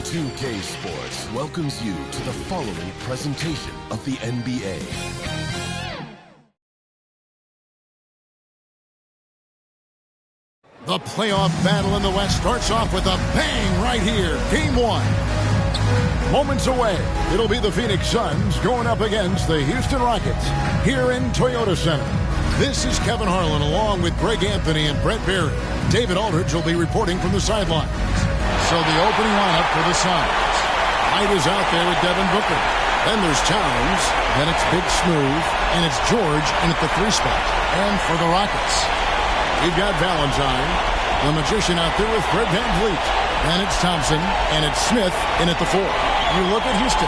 2K Sports welcomes you to the following presentation of the NBA. The playoff battle in the West starts off with a bang right here. Game 1. Moments away, it'll be the Phoenix Suns going up against the Houston Rockets here in Toyota Center. This is Kevin Harlan along with Greg Anthony and Brett Barry. David Aldridge will be reporting from the sidelines. So the opening lineup for the Suns. White is out there with Devin Booker. Then there's Towns. Then it's Big Smooth. And it's George in at the 3 spot. And for the Rockets, we've got Valentine, the magician out there with Fred VanVleet. Then it's Thompson, and it's Smith in at the 4. You look at Houston.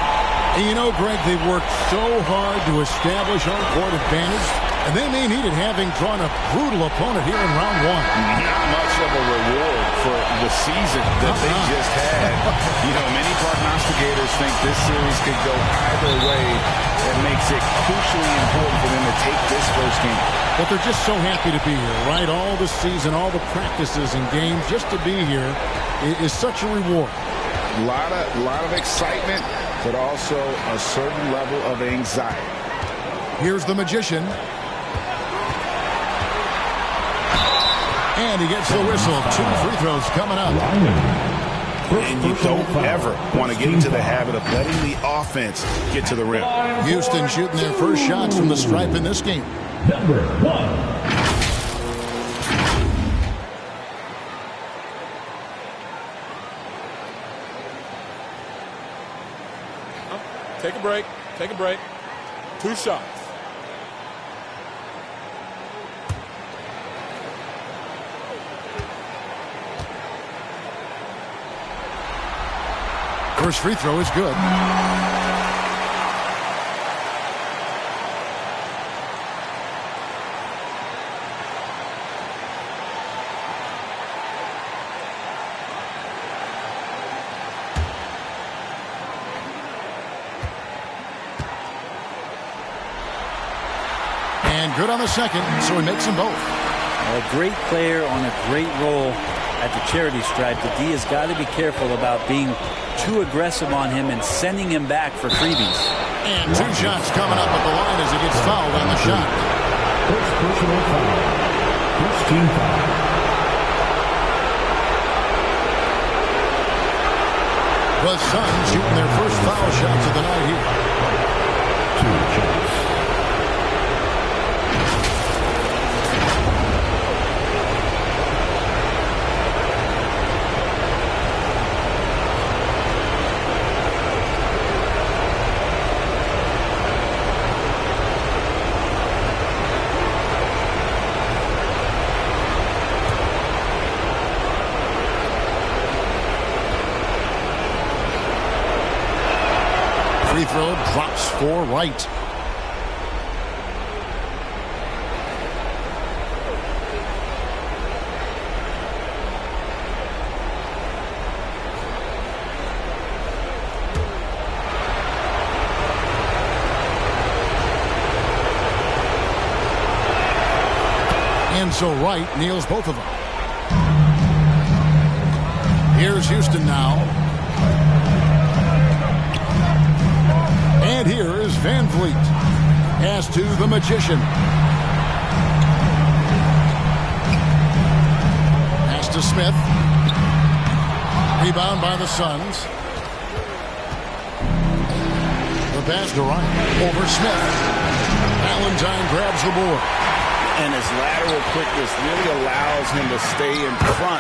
And you know, Greg, they've worked so hard to establish home court advantage, and they may need it having drawn a brutal opponent here in round 1. Not much of a reward for the season that they just had. You know, many prognosticators think this series could go either way. That makes it crucially important for them to take this first game. But they're just so happy to be here, right? All the season, all the practices and games, just to be here is such a reward. A lot of excitement, but also a certain level of anxiety. Here's the magician. And he gets the whistle. 2 free throws coming up. And you don't ever want to get into the habit of letting the offense get to the rim. Houston shooting their first shots from the stripe in this game. Number 1. Take a break. Take a break. 2 shots. First free throw is good. And good on the second, so he makes them both. A great player on a great role at the charity stripe. The D has got to be careful about being too aggressive on him and sending him back for freebies. And 2 shots coming up at the line as he gets fouled on the shot. First personal foul. First team foul. The Suns shooting their first foul shots of the night here. 2 shots. Free throw drops for White. And so White nails both of them. Here's Houston now. And here is VanVleet. Pass to the magician. Pass to Smith. Rebound by the Suns. The pass to Ryan. Over Smith. Valentine grabs the board. And his lateral quickness really allows him to stay in front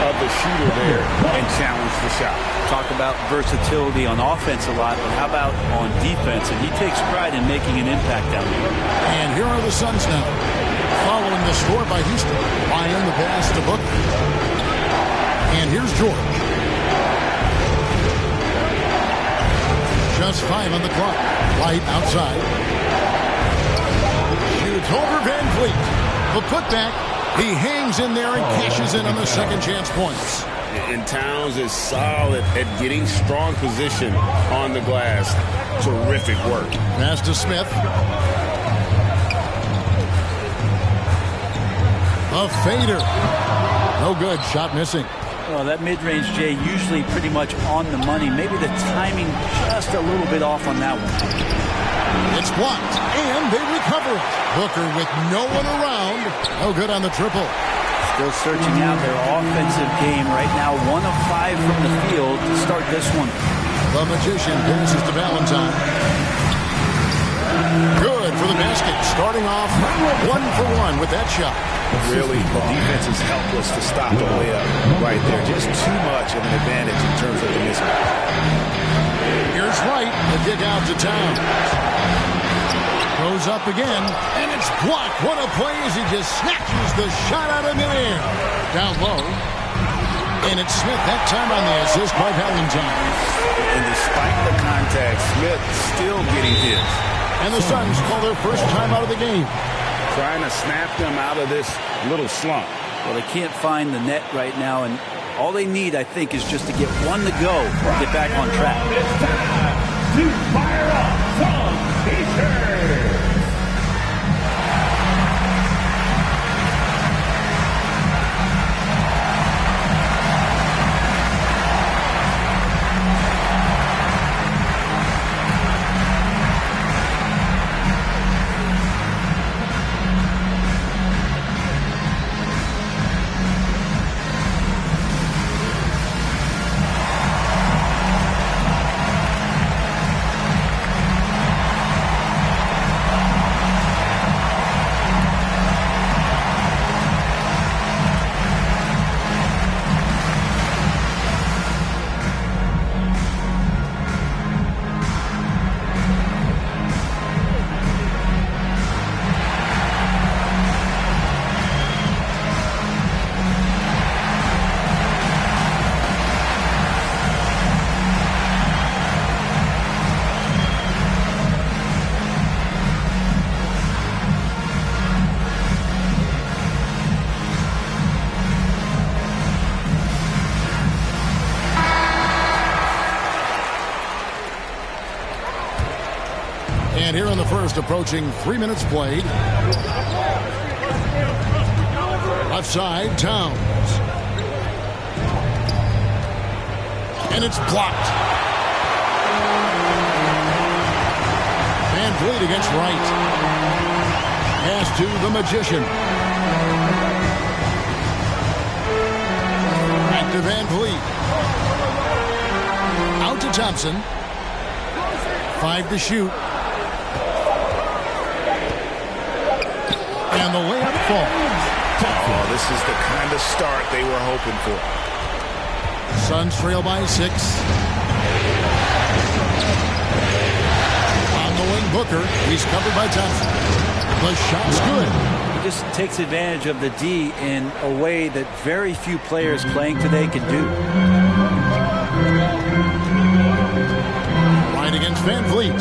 of the shooter there and challenge the shot. Talk about versatility on offense a lot, but how about on defense? And he takes pride in making an impact down there. And here are the Suns now. Following the score by Houston. Ryan the pass to Booker. And here's George. Just 5 on the clock. White outside. Shoots over VanVleet. The putback. He hangs in there and cashes in on the second chance points. And Towns is solid at getting strong position on the glass. Terrific work. Pass to Smith. A fader. No good. Shot missing. Well, that mid-range, Jay, usually pretty much on the money. Maybe the timing just a little bit off on that one. It's blocked, and they recover it. Booker with no one around. No good on the triple. Still searching out their offensive game right now. 1 of 5 from the field to start this one. The Magician passes to Valentine. Good for the basket. Starting off 1 for 1 with that shot. Really, the defense is helpless to stop the layup right there. Just too much of an advantage in terms of the mismatch. Here's Wright. The kick out to Towns. Goes up again, and it's blocked. What a play as he just snatches the shot out of midair. Down low. And it's Smith that time on the assist by Valentine. And despite the contact, Smith still getting his. And the Suns call their first time out of the game. Trying to snap them out of this little slump. Well, they can't find the net right now, and all they need, I think, is just to get one to go to get back on track. It's time to fire up some T-shirts. And here in the first, approaching 3 minutes played. Left side, Towns. And it's blocked. Van Vliet against Wright. Pass to the Magician. Back to Van Vliet. Out to Thompson. 5 to shoot. And the layup falls. Oh, this is the kind of start they were hoping for. Suns trail by 6. On the wing, Booker. He's covered by Thompson. The shot's good. He just takes advantage of the D in a way that very few players playing today can do. Right against Van Vliet.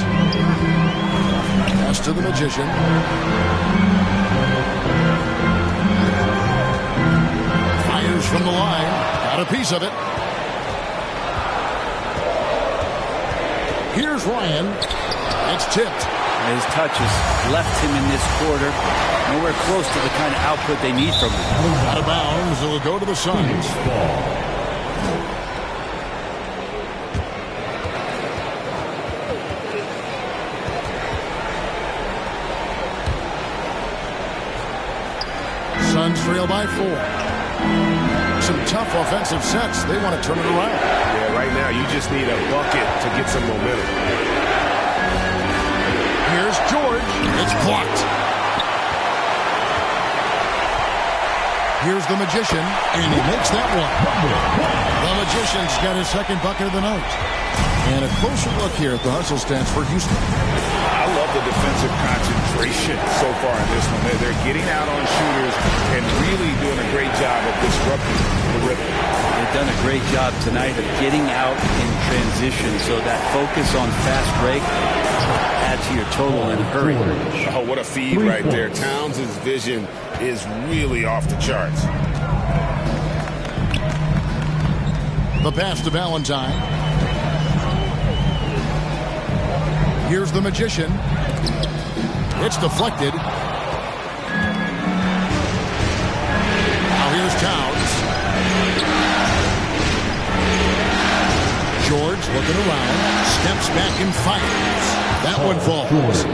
Pass to the Magician. Fires from the line. Got a piece of it. Here's Ryan. It's tipped. His touches left him in this quarter. Nowhere close to the kind of output they need from him. Out of bounds. It'll go to the Suns. Suns trail by 4. Some tough offensive sets. They want to turn it around. Yeah, right now you just need a bucket to get some momentum. Here's George. It's blocked. Here's the Magician, and he makes that one. The Magician's got his second bucket of the night. And a closer look here at the hustle stats for Houston. I love the defensive concentration so far in this one. They're getting out on shooters and really doing a great job of disrupting the rhythm. They've done a great job tonight of getting out in transition, so that focus on fast break adds to your total in a hurry. Oh, what a feed right there. Towns' vision is really off the charts. The pass to Valentine. Here's the Magician. It's deflected. Now here's Towns. George looking around, steps back and fires. That one falls.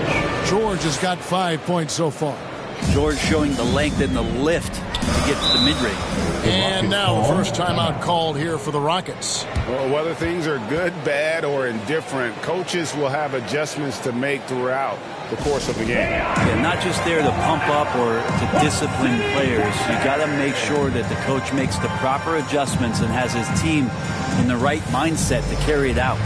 George has got 5 points so far. George showing the length and the lift to get to the mid-range. And now the first timeout called here for the Rockets. Well, whether things are good, bad, or indifferent, coaches will have adjustments to make throughout the course of the game. Yeah, not just there to pump up or to discipline players. You got to make sure that the coach makes the proper adjustments and has his team in the right mindset to carry it out.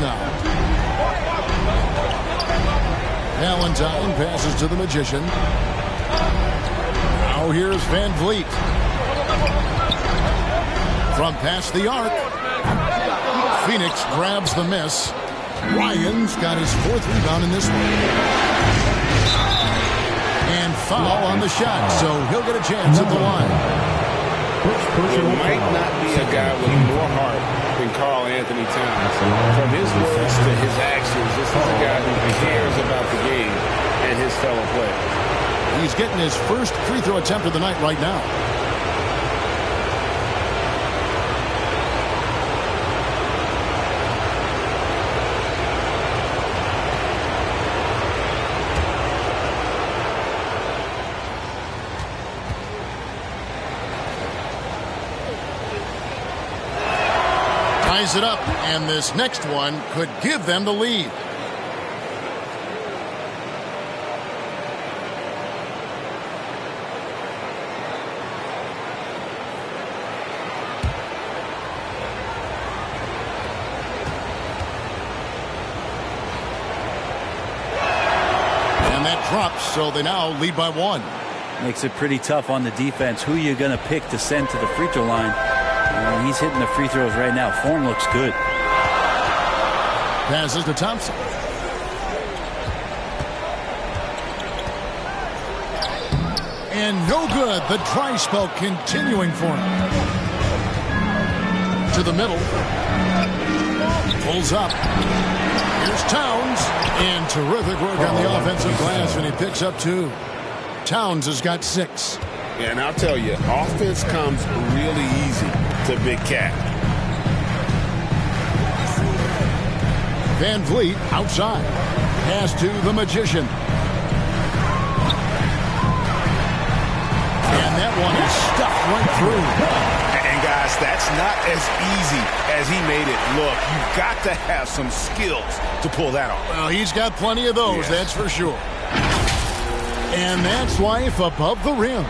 Now. Valentine passes to the Magician. Now here's Van Vliet. From past the arc. Phoenix grabs the miss. Ryan's got his 4th rebound in this one. And foul on the shot, so he'll get a chance at the line. There might not be a guy with more heart than Karl Anthony Towns. From his words to his actions, this is a guy who cares about the game and his fellow players. He's getting his first free throw attempt of the night right now. Ties it up, and this next one could give them the lead. And that drops, so they now lead by 1. Makes it pretty tough on the defense. Who you're going to pick to send to the free throw line. He's hitting the free throws right now. Form looks good. Passes to Thompson. And no good. The dry spell continuing for him. To the middle. Pulls up. Here's Towns. And terrific work on the offensive glass, and he picks up 2. Towns has got 6. And I'll tell you, offense comes really easy to Big Cat. Van Vliet outside. Pass to the Magician. And that one is stuffed right through. And guys, that's not as easy as he made it look. You've got to have some skills to pull that off. Well, he's got plenty of those, that's for sure. And that's life above the rim.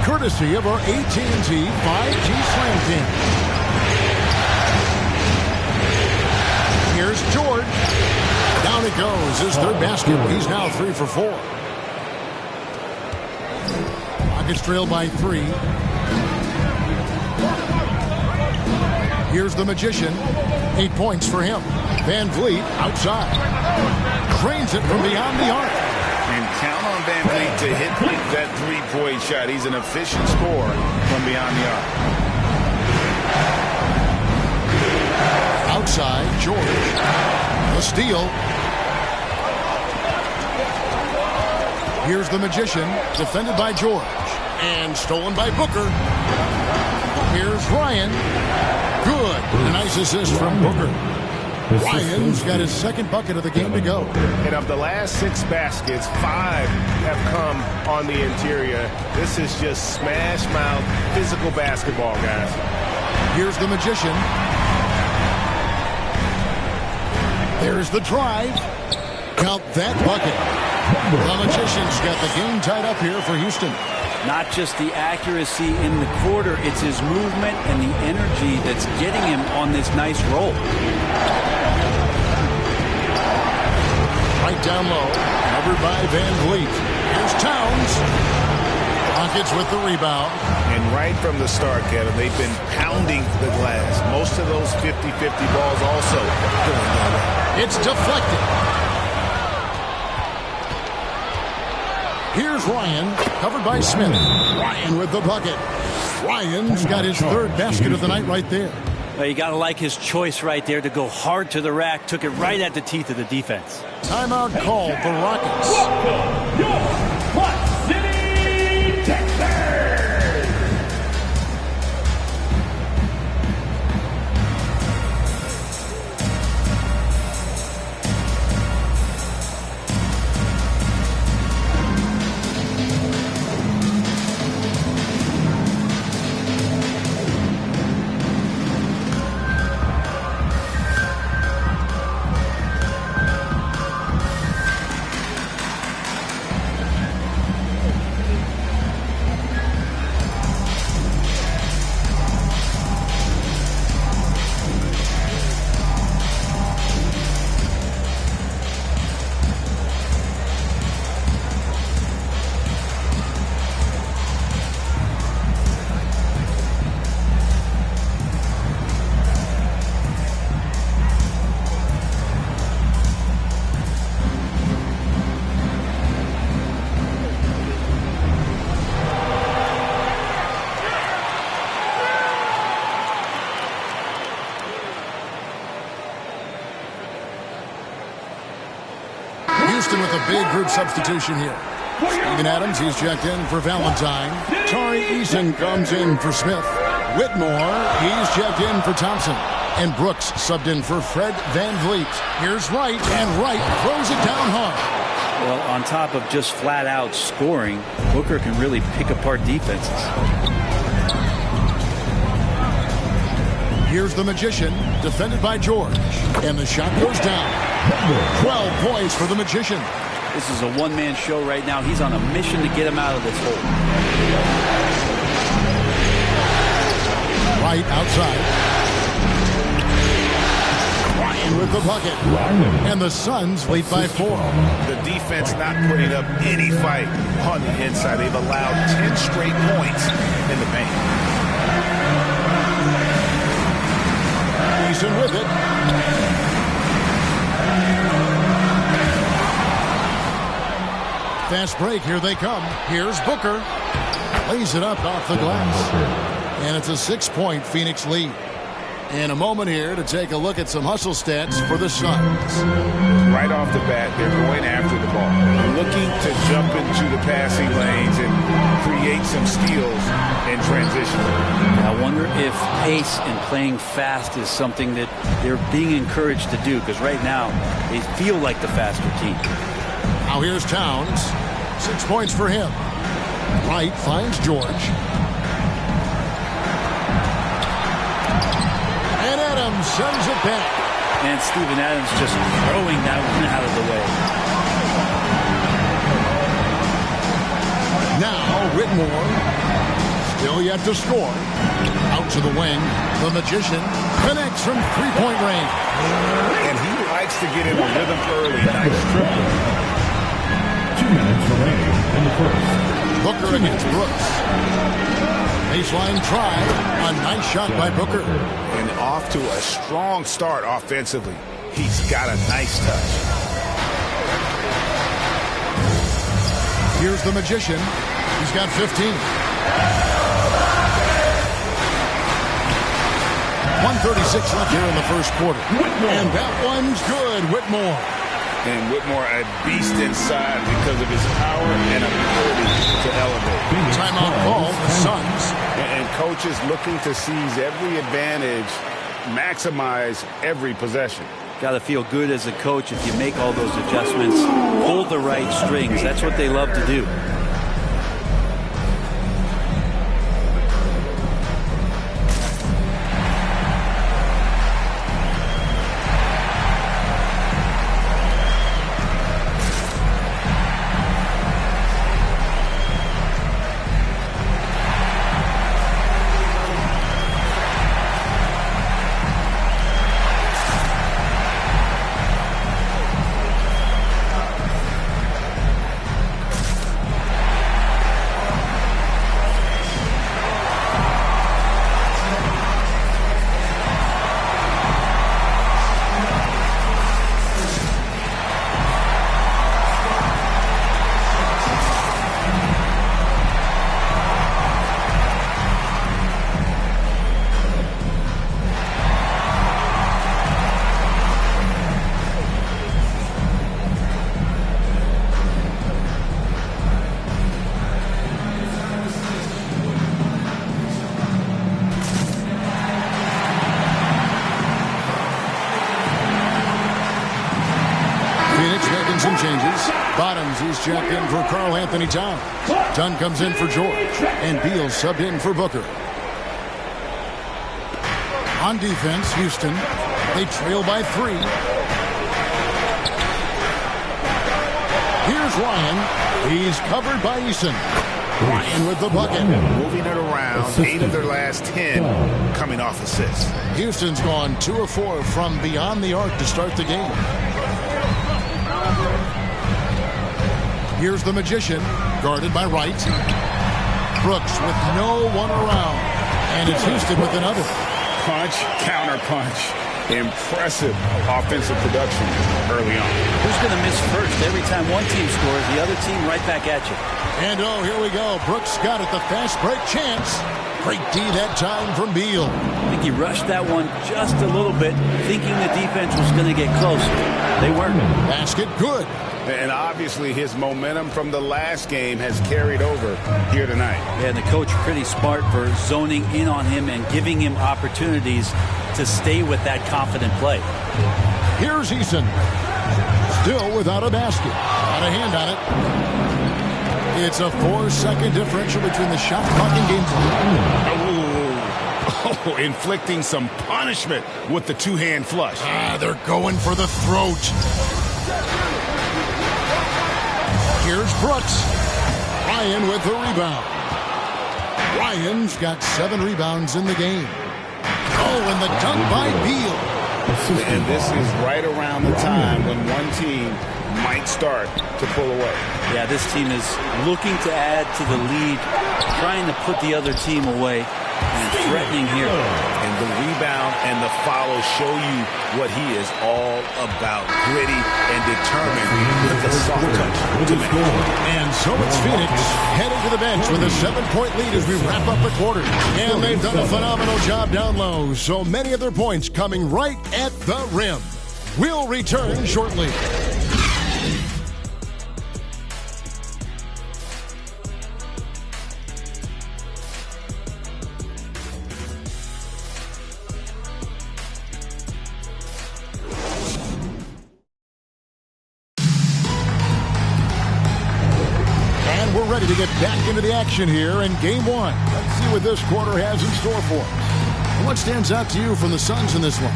Courtesy of our AT&T 5G Slam Team. Here's George. Down it goes. His 3rd basket. He's now 3 for 4. Rockets trail by 3. Here's the Magician. 8 points for him. Van Vliet outside. Cranes it from beyond the arc. And count on Van Vliet to hit that 3-point shot. He's an efficient scorer from beyond the arc. Outside, George. The steal. Here's the Magician, defended by George. And stolen by Booker. Here's Ryan. Good. And a nice Nice assist from Booker. Ryan's got his second bucket of the game to go. And of the last 6 baskets, 5 have come on the interior. This is just smash mouth physical basketball, guys. Here's the Magician. There's the drive. Count that bucket. The Magician's got the game tied up here for Houston. Not just the accuracy in the quarter, it's his movement and the energy that's getting him on this nice roll. Right down low, covered by Van Vliet. Here's Towns. Rockets with the rebound. And right from the start, Kevin, they've been pounding the glass. Most of those 50-50 balls also going their way. It's deflected. Here's Ryan, covered by Smith. Ryan with the bucket. Ryan's got his 3rd basket of the night right there. Well, you got to like his choice right there to go hard to the rack. Took it right at the teeth of the defense. Timeout called the Rockets. Welcome, your Rock City Texans. Houston with a big group substitution here. Steven Adams, he's checked in for Valentine. Tari Eason comes in for Smith. Whitmore, he's checked in for Thompson. And Brooks subbed in for Fred Van Vliet. Here's Wright, and Wright throws it down hard. Well, on top of just flat-out scoring, Booker can really pick apart defenses. Here's the Magician, defended by George. And the shot goes down. 12 points for the Magician. This is a one-man show right now. He's on a mission to get him out of this hole. Right outside. Ryan with the bucket. And the Suns lead by 4. The defense not putting up any fight on the inside. They've allowed 10 straight points in the paint. Eason with it. Fast break, here they come. Here's Booker. Lays it up off the glass. And it's a 6-point Phoenix lead. And a moment here to take a look at some hustle stats for the Suns. Right off the bat, they're going after the ball. Looking to jump into the passing lanes and create some steals in transition. I wonder if pace and playing fast is something that they're being encouraged to do, because right now they feel like the faster team. Now here's Towns. 6 points for him. Wright finds George. And Adams sends it back. And Steven Adams just throwing that one out of the way. Now Whitmore. Still yet to score. Out to the wing. The Magician connects from three-point range. And he likes to get in the rhythm early. Nice triple. 2 minutes remaining in the first. Booker against Brooks. Baseline try. A nice shot by Booker. And off to a strong start offensively. He's got a nice touch. Here's the Magician. He's got 15. 1:36 left here in the first quarter. And that one's good. Whitmore. And Whitmore a beast inside because of his power and ability to elevate. Timeout call, the Suns. And coaches looking to seize every advantage maximize every possession. Got to feel good as a coach if you make all those adjustments, pull the right strings. That's what they love to do. Some changes. Bottoms is checked in for Karl Anthony Towns. Dunn comes in for George. And Beal subbed in for Booker. On defense, Houston. They trail by 3. Here's Ryan. He's covered by Eason. Ryan with the bucket. Moving it around. 8 of their last 10 coming off assists. Houston's gone 2 of 4 from beyond the arc to start the game. Here's the Magician, guarded by Wright. Brooks with no one around. And it's Houston with another. Punch, counter punch. Impressive offensive production early on. Who's going to miss first? Every time one team scores, the other team right back at you. And oh, here we go. Brooks got it, the fast break chance. Great D that time from Beal. I think he rushed that one just a little bit, thinking the defense was going to get closer. They weren't. Basket good. And obviously his momentum from the last game has carried over here tonight. Yeah, and the coach pretty smart for zoning in on him and giving him opportunities to stay with that confident play. Here's Eason. Still without a basket. Got a hand on it. It's a 4-second differential between the shot clock and game clock. Oh, inflicting some punishment with the two-hand flush. They're going for the throat. Here's Brooks. Ryan with the rebound. Ryan's got 7 rebounds in the game. Oh, and the dunk by Beal. And this is right around the time when one team might start to pull away. Yeah, this team is looking to add to the lead, trying to put the other team away, and threatening here. And the rebound and the follow show you what he is all about. Gritty and determined with the soft touch to make. And so it's Phoenix heading to the bench with a 7-point lead as we wrap up the quarter. And they've done a phenomenal job down low. So many of their points coming right at the rim. We'll return shortly. Ready to get back into the action here in game 1. Let's see what this quarter has in store for us. What stands out to you from the Suns in this one?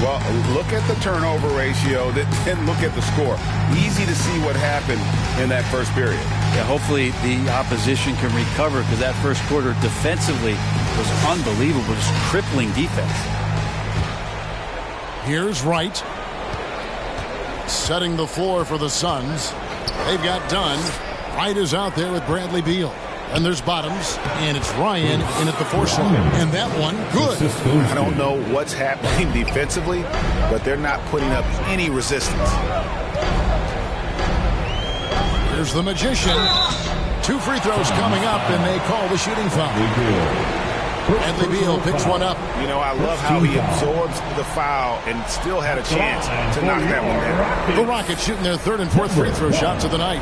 Well, look at the turnover ratio, then look at the score. Easy to see what happened in that first period. Yeah, hopefully the opposition can recover, because that first quarter defensively was unbelievable, just crippling defense. Here's Wright. Setting the floor for the Suns. They've got Dunn. Wright is out there with Bradley Beal. And there's Bottoms, and it's Ryan in at the 4 slot. And that one, good. I don't know what's happening defensively, but they're not putting up any resistance. Here's the Magician. 2 free throws coming up, and they call the shooting foul. Bradley Beal picks one up. You know, I love how he absorbs the foul and still had a chance to knock that one down. The Rockets shooting their 3rd and 4th free throw shots of the night.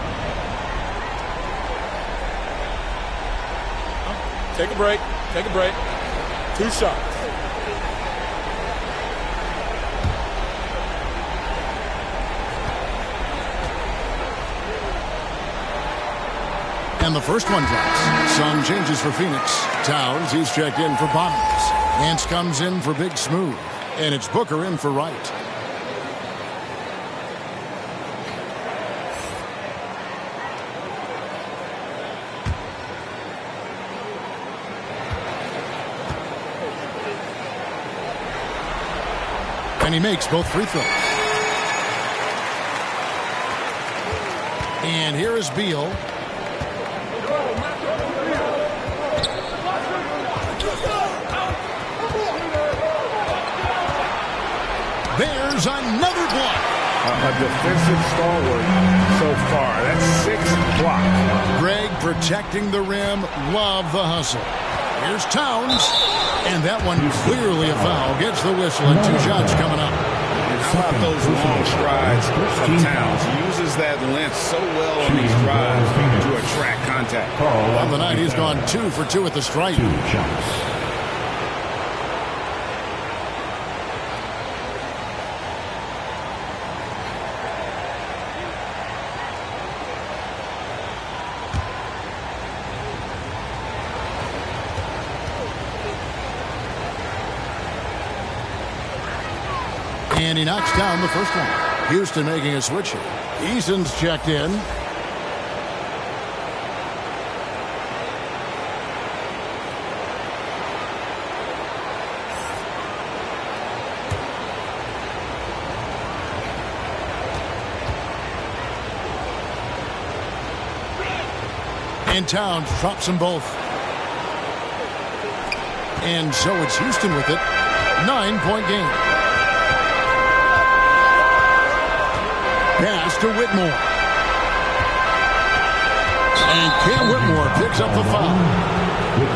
Take a break. Take a break. 2 shots. And the first one drops. Some changes for Phoenix. Towns, he's checked in for Bottoms. Hance comes in for Big Smooth. And it's Booker in for Wright. And he makes both free throws. And here is Beal. There's another block. A defensive stalwart so far. That's 6 blocks. Greg protecting the rim. Love the hustle. Here's Towns. And that one clearly a foul. Gets the whistle and 2 shots coming up. And how about those long strides of Towns? He uses that length so well on these drives to attract contact. On the night, he's gone 2 for 2 at the stripe. 2 shots. And he knocks down the first one. Houston making a switch here. Eason's checked in. And Towns drops them both. And so it's Houston with it. 9-point game. Pass to Whitmore. And Cam Whitmore picks up the foul.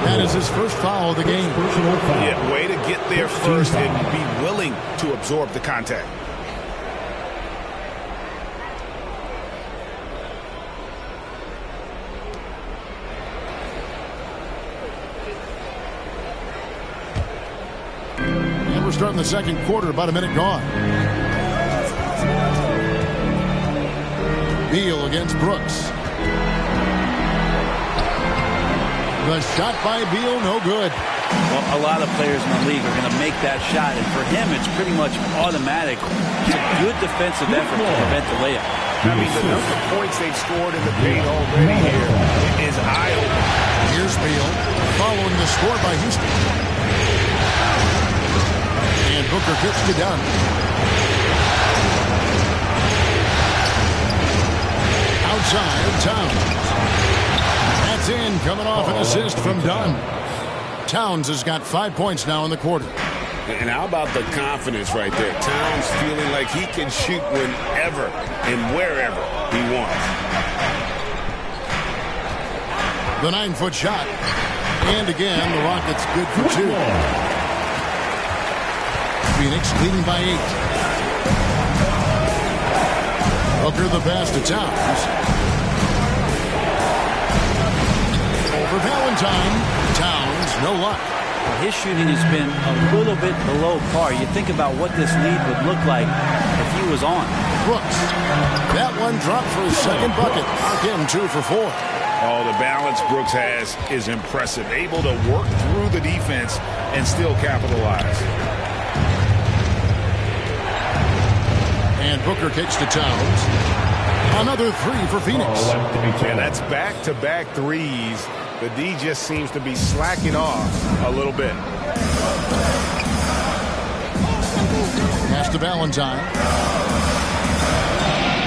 That is his first foul of the game. Yeah, way to get there first and be willing to absorb the contact. And we're starting the second quarter, about a minute gone. Beal against Brooks. The shot by Beal, no good. Well, a lot of players in the league are going to make that shot, and for him, it's pretty much automatic. It's a good defensive effort to prevent the layup. I mean, the number of points they've scored in the paint already here is eye-opening. Here's Beal, following the score by Houston. And Booker gets to Dunn. Outside, Towns. That's in, coming off an assist from Dunn. Towns has got 5 points now in the quarter. And how about the confidence right there? Towns feeling like he can shoot whenever and wherever he wants. The 9-foot shot. And again, the Rockets good for 2. Phoenix leading by 8. Booker the pass to Towns. Over Valentine. Towns, no luck. His shooting has been a little bit below par. You think about what this lead would look like if he was on. Brooks. That one dropped for his second bucket. Again, 2 for 4. Oh, the balance Brooks has is impressive. Able to work through the defense and still capitalize. And Booker kicks to Towns. Another 3 for Phoenix. And that's back-to-back threes. The D just seems to be slacking off a little bit. Pass to Valentine.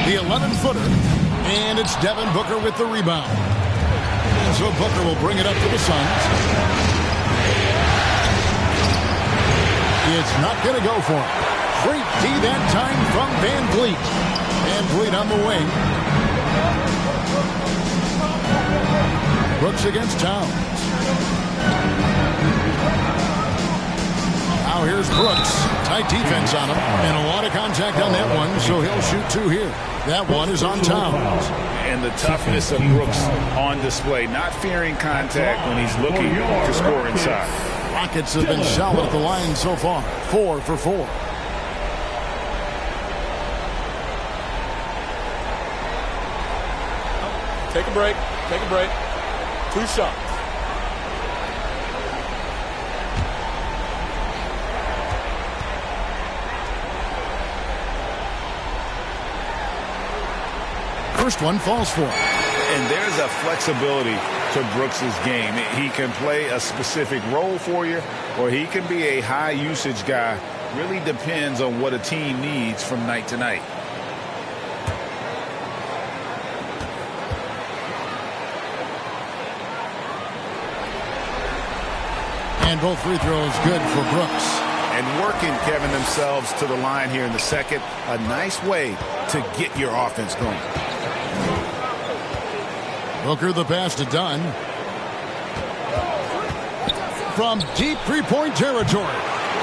The 11-footer. And it's Devin Booker with the rebound. And so Booker will bring it up to the Suns. It's not going to go for him. Great D that time from Van Vliet. Van Vliet on the wing. Brooks against Towns. Now here's Brooks. Tight defense on him. And a lot of contact on that one, so he'll shoot 2 here. That one is on Towns. And the toughness of Brooks on display. Not fearing contact when he's looking to score inside. Rockets have been solid at the line so far. 4 for 4. Take a break. Take a break. 2 shots. First one falls for him. And there's a flexibility to Brooks's game. He can play a specific role for you, or he can be a high usage guy. Really depends on what a team needs from night to night. And both free throws good for Brooks. And working, Kevin, themselves to the line here in the second. A nice way to get your offense going. Booker the pass to Dunn. From deep three-point territory.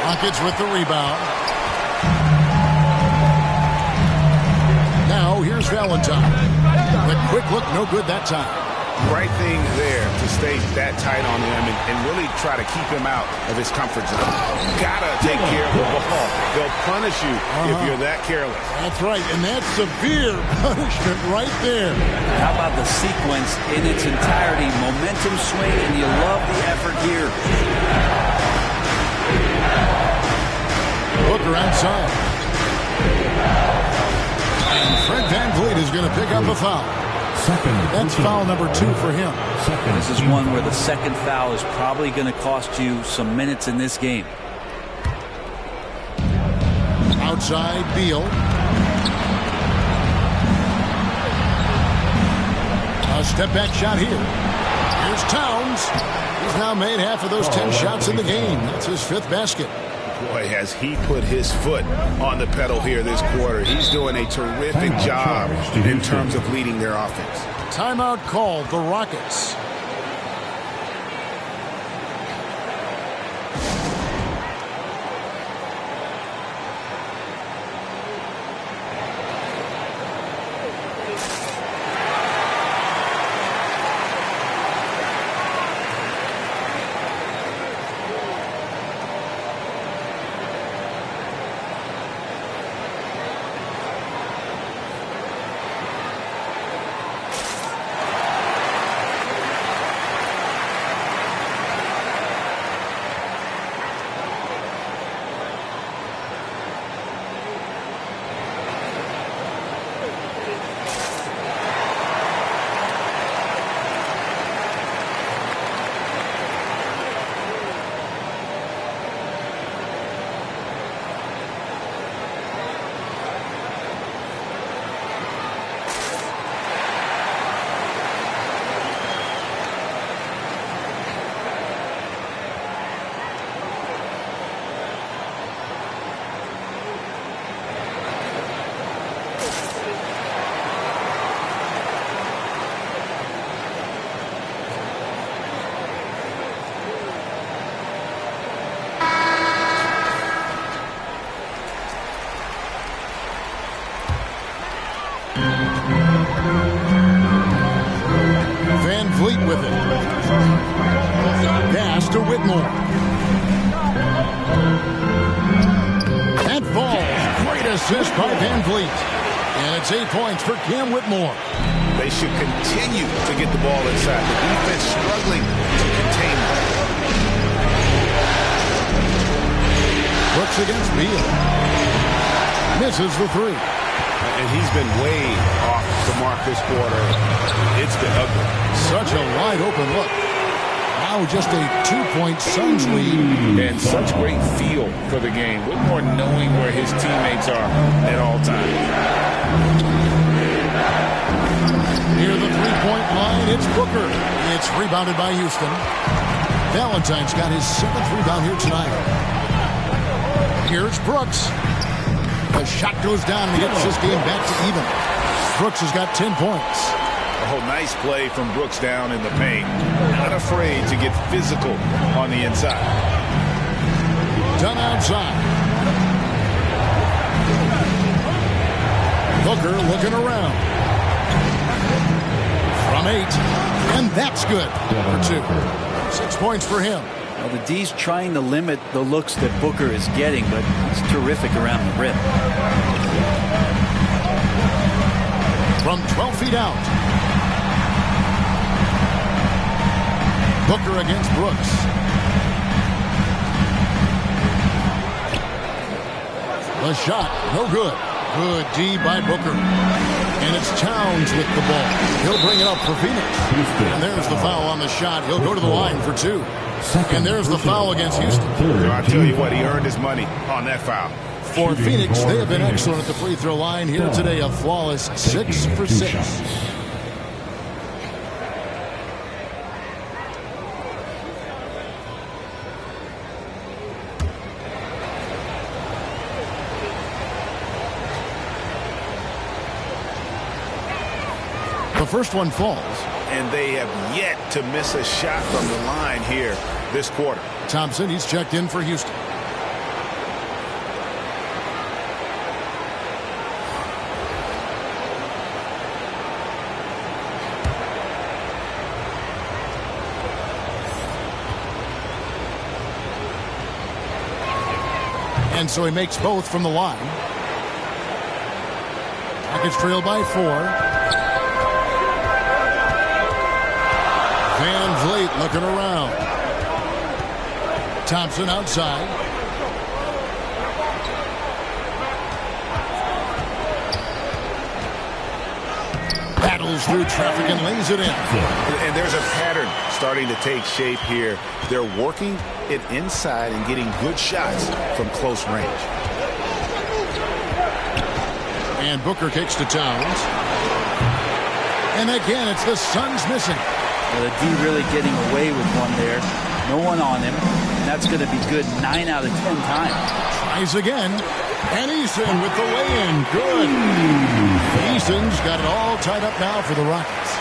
Rockets with the rebound. Now here's Valentine. The quick look, no good that time. Right thing there to stay that tight on him and really try to keep him out of his comfort zone. Gotta take care of the ball. They'll punish you if you're that careless. That's right, and that's severe punishment right there. How about the sequence in its entirety? Momentum swing, and you love the effort here. Booker outside. And Fred VanVleet is going to pick up a foul. That's foul number 2 for him. This is one where the second foul is probably going to cost you some minutes in this game. Outside, Beal. A step-back shot here. Here's Towns. He's now made half of those 10 shots in the game. That's his 5th basket. Boy, has he put his foot on the pedal here this quarter. He's doing a terrific job in terms of leading their offense. Timeout called, the Rockets. VanVleet with it. Pass to Whitmore. That falls. Great assist by VanVleet. And it's 8 points for Cam Whitmore. They should continue to get the ball inside. The defense struggling to contain them. Brooks against Beal. Misses the 3. And he's been way off the mark this quarter. It's been ugly. Such a wide open look. Now just a 2-point Suns lead. And such great feel for the game. Whitmore knowing where his teammates are at all times. Near the 3-point line, it's Booker. It's rebounded by Houston. Valentine's got his 7th rebound here tonight. Here's Brooks. The shot goes down and he gets this game back to even. Brooks has got 10 points. Oh, nice play from Brooks down in the paint. Not afraid to get physical on the inside. Done outside. Booker looking around. From 8. And that's good. For 2. 6 points for him. Well, the D's trying to limit the looks that Booker is getting, but he's terrific around the rim. From 12 feet out. Booker against Brooks. The shot, no good. Good D by Booker. And it's Towns with the ball. He'll bring it up for Phoenix. And there's the foul on the shot. He'll go to the line for 2. And there's the foul against Houston. I tell you what, he earned his money on that foul. For Phoenix, they have been excellent at the free throw line here today. A flawless 6 for 6. The first one falls. And they have yet to miss a shot from the line here this quarter. Thompson, he's checked in for Houston. And so he makes both from the line. Rockets trail by 4. Van Vliet looking around. Thompson outside. Battles through traffic and lays it in. And there's a pattern starting to take shape here. They're working it inside and getting good shots from close range. And Booker kicks to Towns. And again, it's the Suns missing. Well, the D really getting away with one there. No one on him. And that's going to be good 9 out of 10 times. Tries again. And Eason with the lay-in. Good. Eason's got it all tied up now for the Rockets.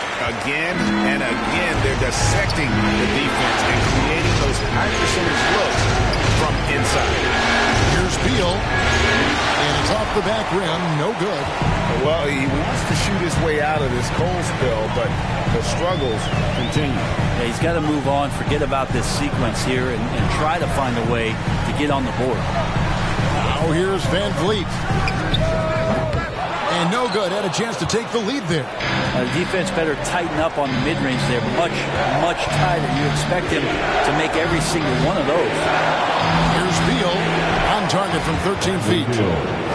Again and again, they're dissecting the defense and creating those high percentage looks from inside. Here's Beal. And it's off the back rim. No good. Well, he wants to shoot his way out of this cold spell, but the struggles continue. Yeah, he's got to move on, forget about this sequence here, and try to find a way to get on the board. Now here's Van Vliet. And no good. Had a chance to take the lead there. The defense better tighten up on the mid-range there. Much, much tighter. You expect him to make every single one of those. Here's Beal on target from 13 feet.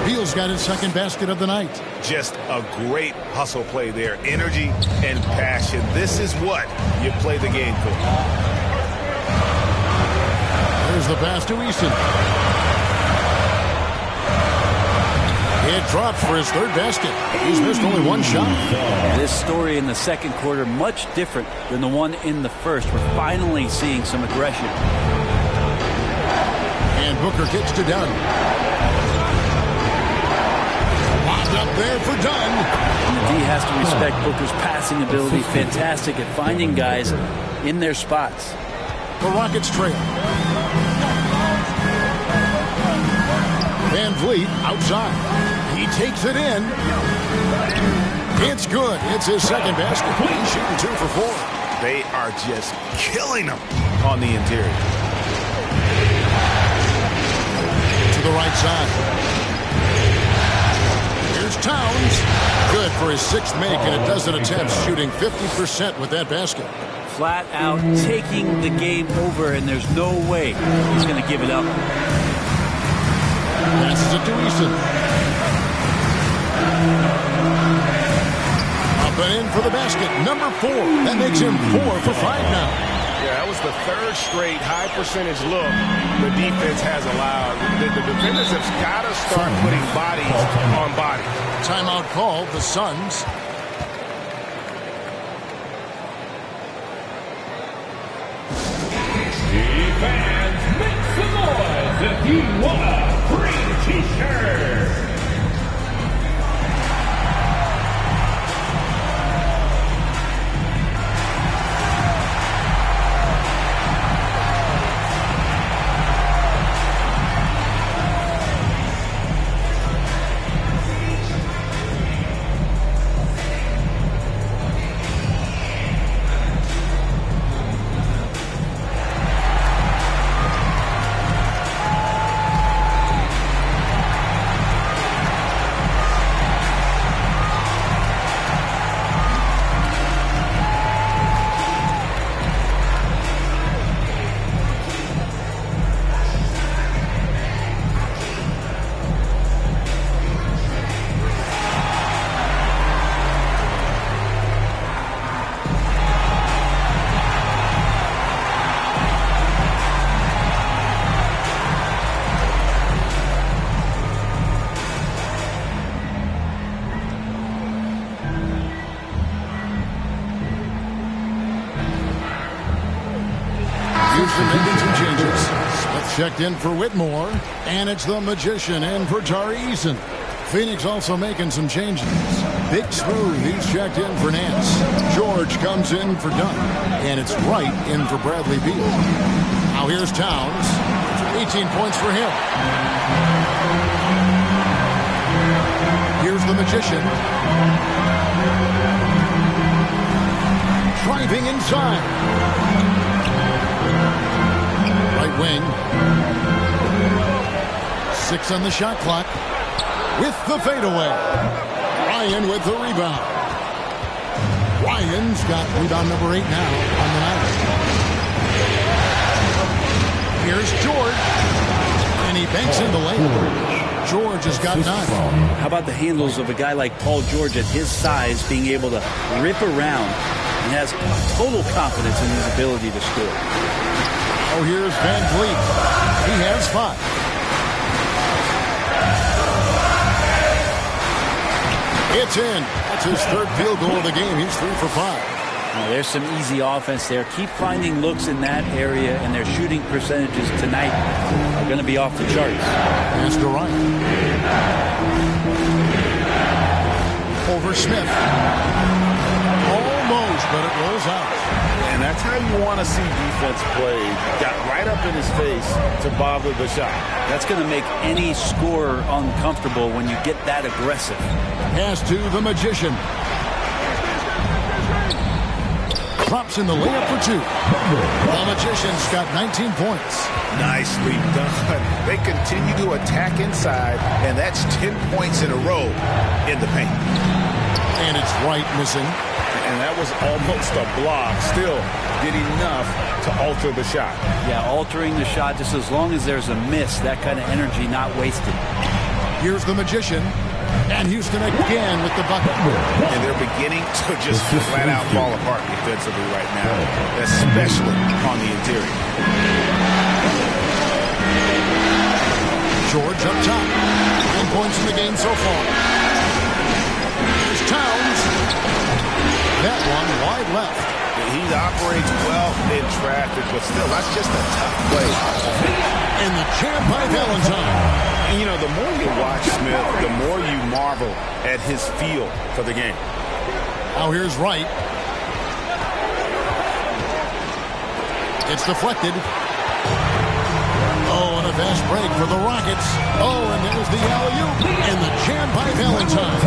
Beal's got his second basket of the night. Just a great hustle play there. Energy and passion. This is what you play the game for. There's the pass to Easton. It drops for his third basket. He's missed only one shot. This story in the second quarter, much different than the one in the first. We're finally seeing some aggression. And Booker kicks to Dunn. Locked up there for Dunn. And the D has to respect Booker's passing ability. Fantastic at finding guys in their spots. The Rockets trail. Van Vliet outside. He takes it in. It's good. It's his second basket. He's shooting 2 for 4. They are just killing them on the interior. To the right side. Here's Towns. Good for his 6th make and a dozen attempts, shooting 50% with that basket. Flat out taking the game over, and there's no way he's going to give it up. Passes it to Eason. Up and in for the basket. Number 4. That makes him 4 for 5 now. Yeah, that was the third straight high percentage look the defense has allowed. The defenders have got to start putting bodies on bodies. Timeout called. The Suns. Fans, make some noise if you want a free t-shirt. checked in for Whitmore, and it's the Magician in for Tari Eason. Phoenix also making some changes. Big Smooth, he's checked in for Nance. George comes in for Dunn, and it's Wright in for Bradley Beal. Now here's Towns. 18 points for him. Here's the Magician. Driving inside. Right wing. 6 on the shot clock. With the fadeaway. Ryan with the rebound. Ryan's got rebound number 8 now on the night. Here's George. And he banks in the lane. George has got 9. How about the handles of a guy like Paul George at his size being able to rip around and has total confidence in his ability to score. Oh, here's Van Vliet. He has 5. It's in. That's his 3rd field goal of the game. He's 3 for 5. Now, there's some easy offense there. Keep finding looks in that area, and their shooting percentages tonight are going to be off the charts. Pass to Ryan. Over Smith. Almost, but it rolls out. And that's how you want to see defense play. Got right up in his face to bother the shot. That's going to make any scorer uncomfortable when you get that aggressive. Pass to the Magician. Drops in the layup for 2. The Magician's got 19 points. Nicely done. They continue to attack inside, and that's 10 points in a row in the paint. And it's Wright missing. And that was almost a block. Still did enough to alter the shot. Yeah, altering the shot, just as long as there's a miss, that kind of energy not wasted. Here's the Magician. And Houston again with the bucket. And they're beginning to just flat out fall apart defensively right now, especially on the interior. George up top. 9 points in the game so far. Here's Towns. That one wide left. He operates well in traffic, but still, that's just a tough play. And the champ by Valentine. And, you know, the more you watch Smith, the more you marvel at his feel for the game. Now here's Wright. It's deflected. Oh, and a fast break for the Rockets. Oh, and there's the alley-oop. And the jam by Valentine.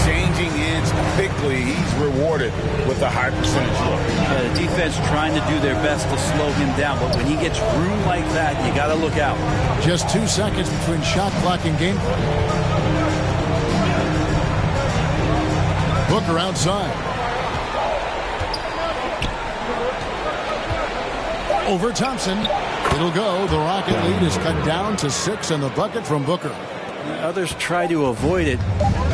Changing ends quickly. He's rewarded with a high percentage look. Yeah, the defense trying to do their best to slow him down, but when he gets room like that, you got to look out. Just 2 seconds between shot clock and game. Booker outside. Over Thompson. It'll go. The Rocket lead is cut down to 6, and the bucket from Booker. Others try to avoid it.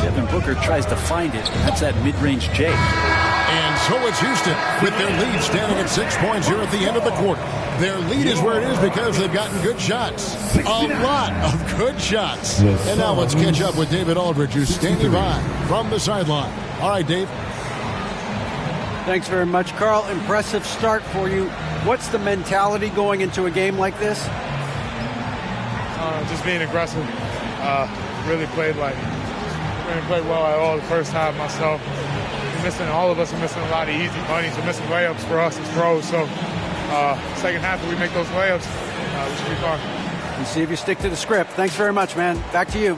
Devin Booker tries to find it. That's that mid-range J. And so it's Houston with their lead standing at 6 points here at the end of the quarter. Their lead is where it is because they've gotten good shots. A lot of good shots. And now let's catch up with David Aldridge, who's standing by from the sideline. All right, Dave. Thanks very much, Carl. Impressive start for you. What's the mentality going into a game like this? Just being aggressive. Really played well at all the first half myself. All of us are missing a lot of easy bunnies. We're missing layups for us as pros. So second half, if we make those layups, we should be fine. And see if you stick to the script. Thanks very much, man. Back to you.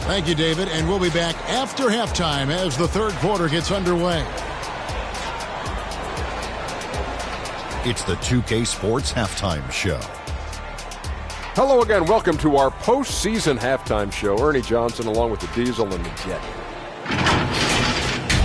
Thank you, David. And we'll be back after halftime as the third quarter gets underway. It's the 2K Sports Halftime Show. Hello again. Welcome to our postseason halftime show. Ernie Johnson along with the Diesel and the Jet.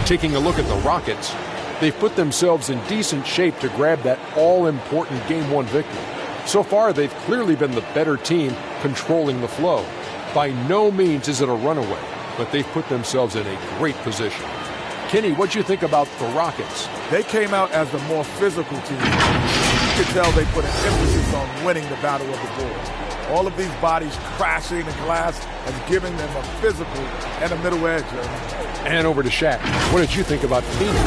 Taking a look at the Rockets, they've put themselves in decent shape to grab that all-important Game 1 victory. So far, they've clearly been the better team controlling the flow. By no means is it a runaway, but they've put themselves in a great position. Kenny, what'd you think about the Rockets? They came out as the more physical team. You could tell they put an emphasis on winning the battle of the boards. All of these bodies crashing the glass and giving them a physical and a middle edge. And over to Shaq. What did you think about Phoenix?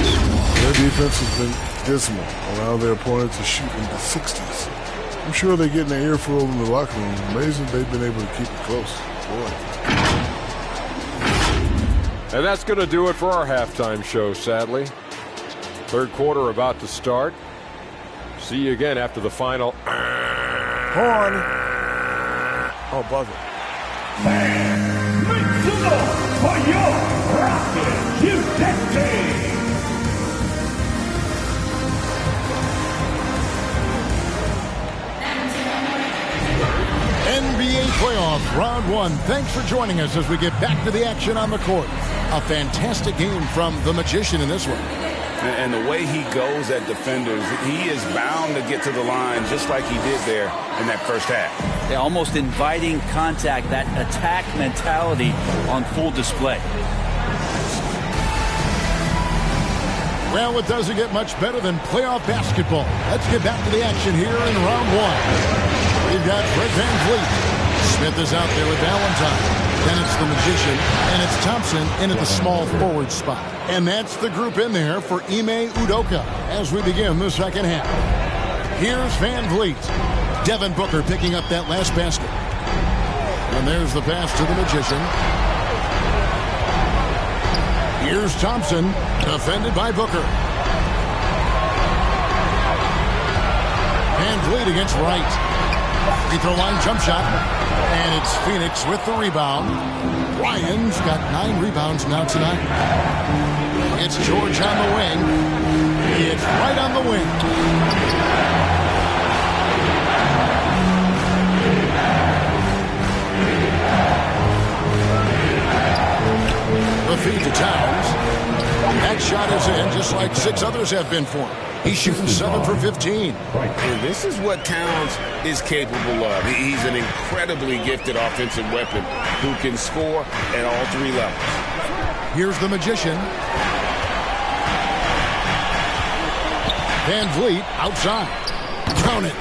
Their defense has been dismal, allowing their opponents to shoot in the 60s. I'm sure they're getting an earful in the locker room. Amazing they've been able to keep it close. Boy. And that's going to do it for our halftime show, sadly. Third quarter about to start. See you again after the final. Horn. Oh, buzzer. Make some noise for your Rocket Houston team. NBA playoff round one. Thanks for joining us as we get back to the action on the court. A fantastic game from the Magician in this one. And the way he goes at defenders, he is bound to get to the line just like he did there in that first half. Yeah, almost inviting contact, that attack mentality on full display. Well, it doesn't get much better than playoff basketball. Let's get back to the action here in round one. We've got Fred VanVleet. Smith is out there with Valentine. Then it's the Magician, and it's Thompson in at the small forward spot. And that's the group in there for Ime Udoka as we begin the second half. Here's VanVleet. Devin Booker picking up that last basket. And there's the pass to the Magician. Here's Thompson, defended by Booker. VanVleet against Wright. Free throw line jump shot. And it's Phoenix with the rebound. Ryan's got 9 rebounds now tonight. It's George on the wing. It's right on the wing. The feed to Towns. That shot is in just like 6 others have been for him. He's shooting 7 for 15. And this is what Towns is capable of. He's an incredibly gifted offensive weapon who can score at all 3 levels. Here's the Magician. VanVleet outside. Count it.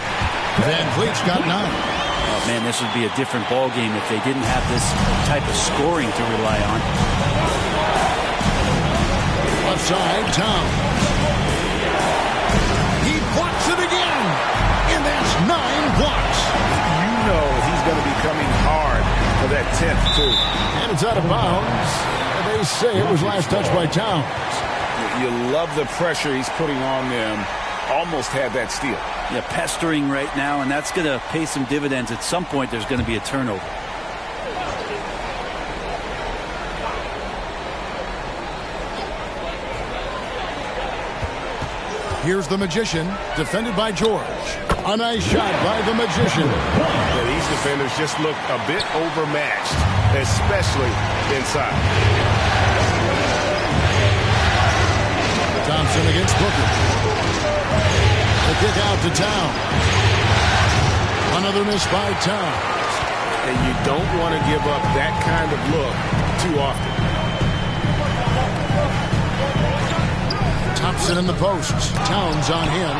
VanVleet's got 9. Oh, man, this would be a different ball game if they didn't have this type of scoring to rely on. Left side, Towns. He blocks it again. And that's 9 blocks. You know he's going to be coming hard for that 10th, too. And it's out of bounds. They say it was last touched by Towns. You love the pressure he's putting on them. Almost had that steal. Yeah, pestering right now, and that's going to pay some dividends. At some point, there's going to be a turnover. Here's the Magician, defended by George. A nice shot by the Magician. Yeah, these defenders just look a bit overmatched, especially inside. Thompson against Booker. The kick out to Towns. Another miss by Towns. And you don't want to give up that kind of look too often. Thompson in the post. Towns on him.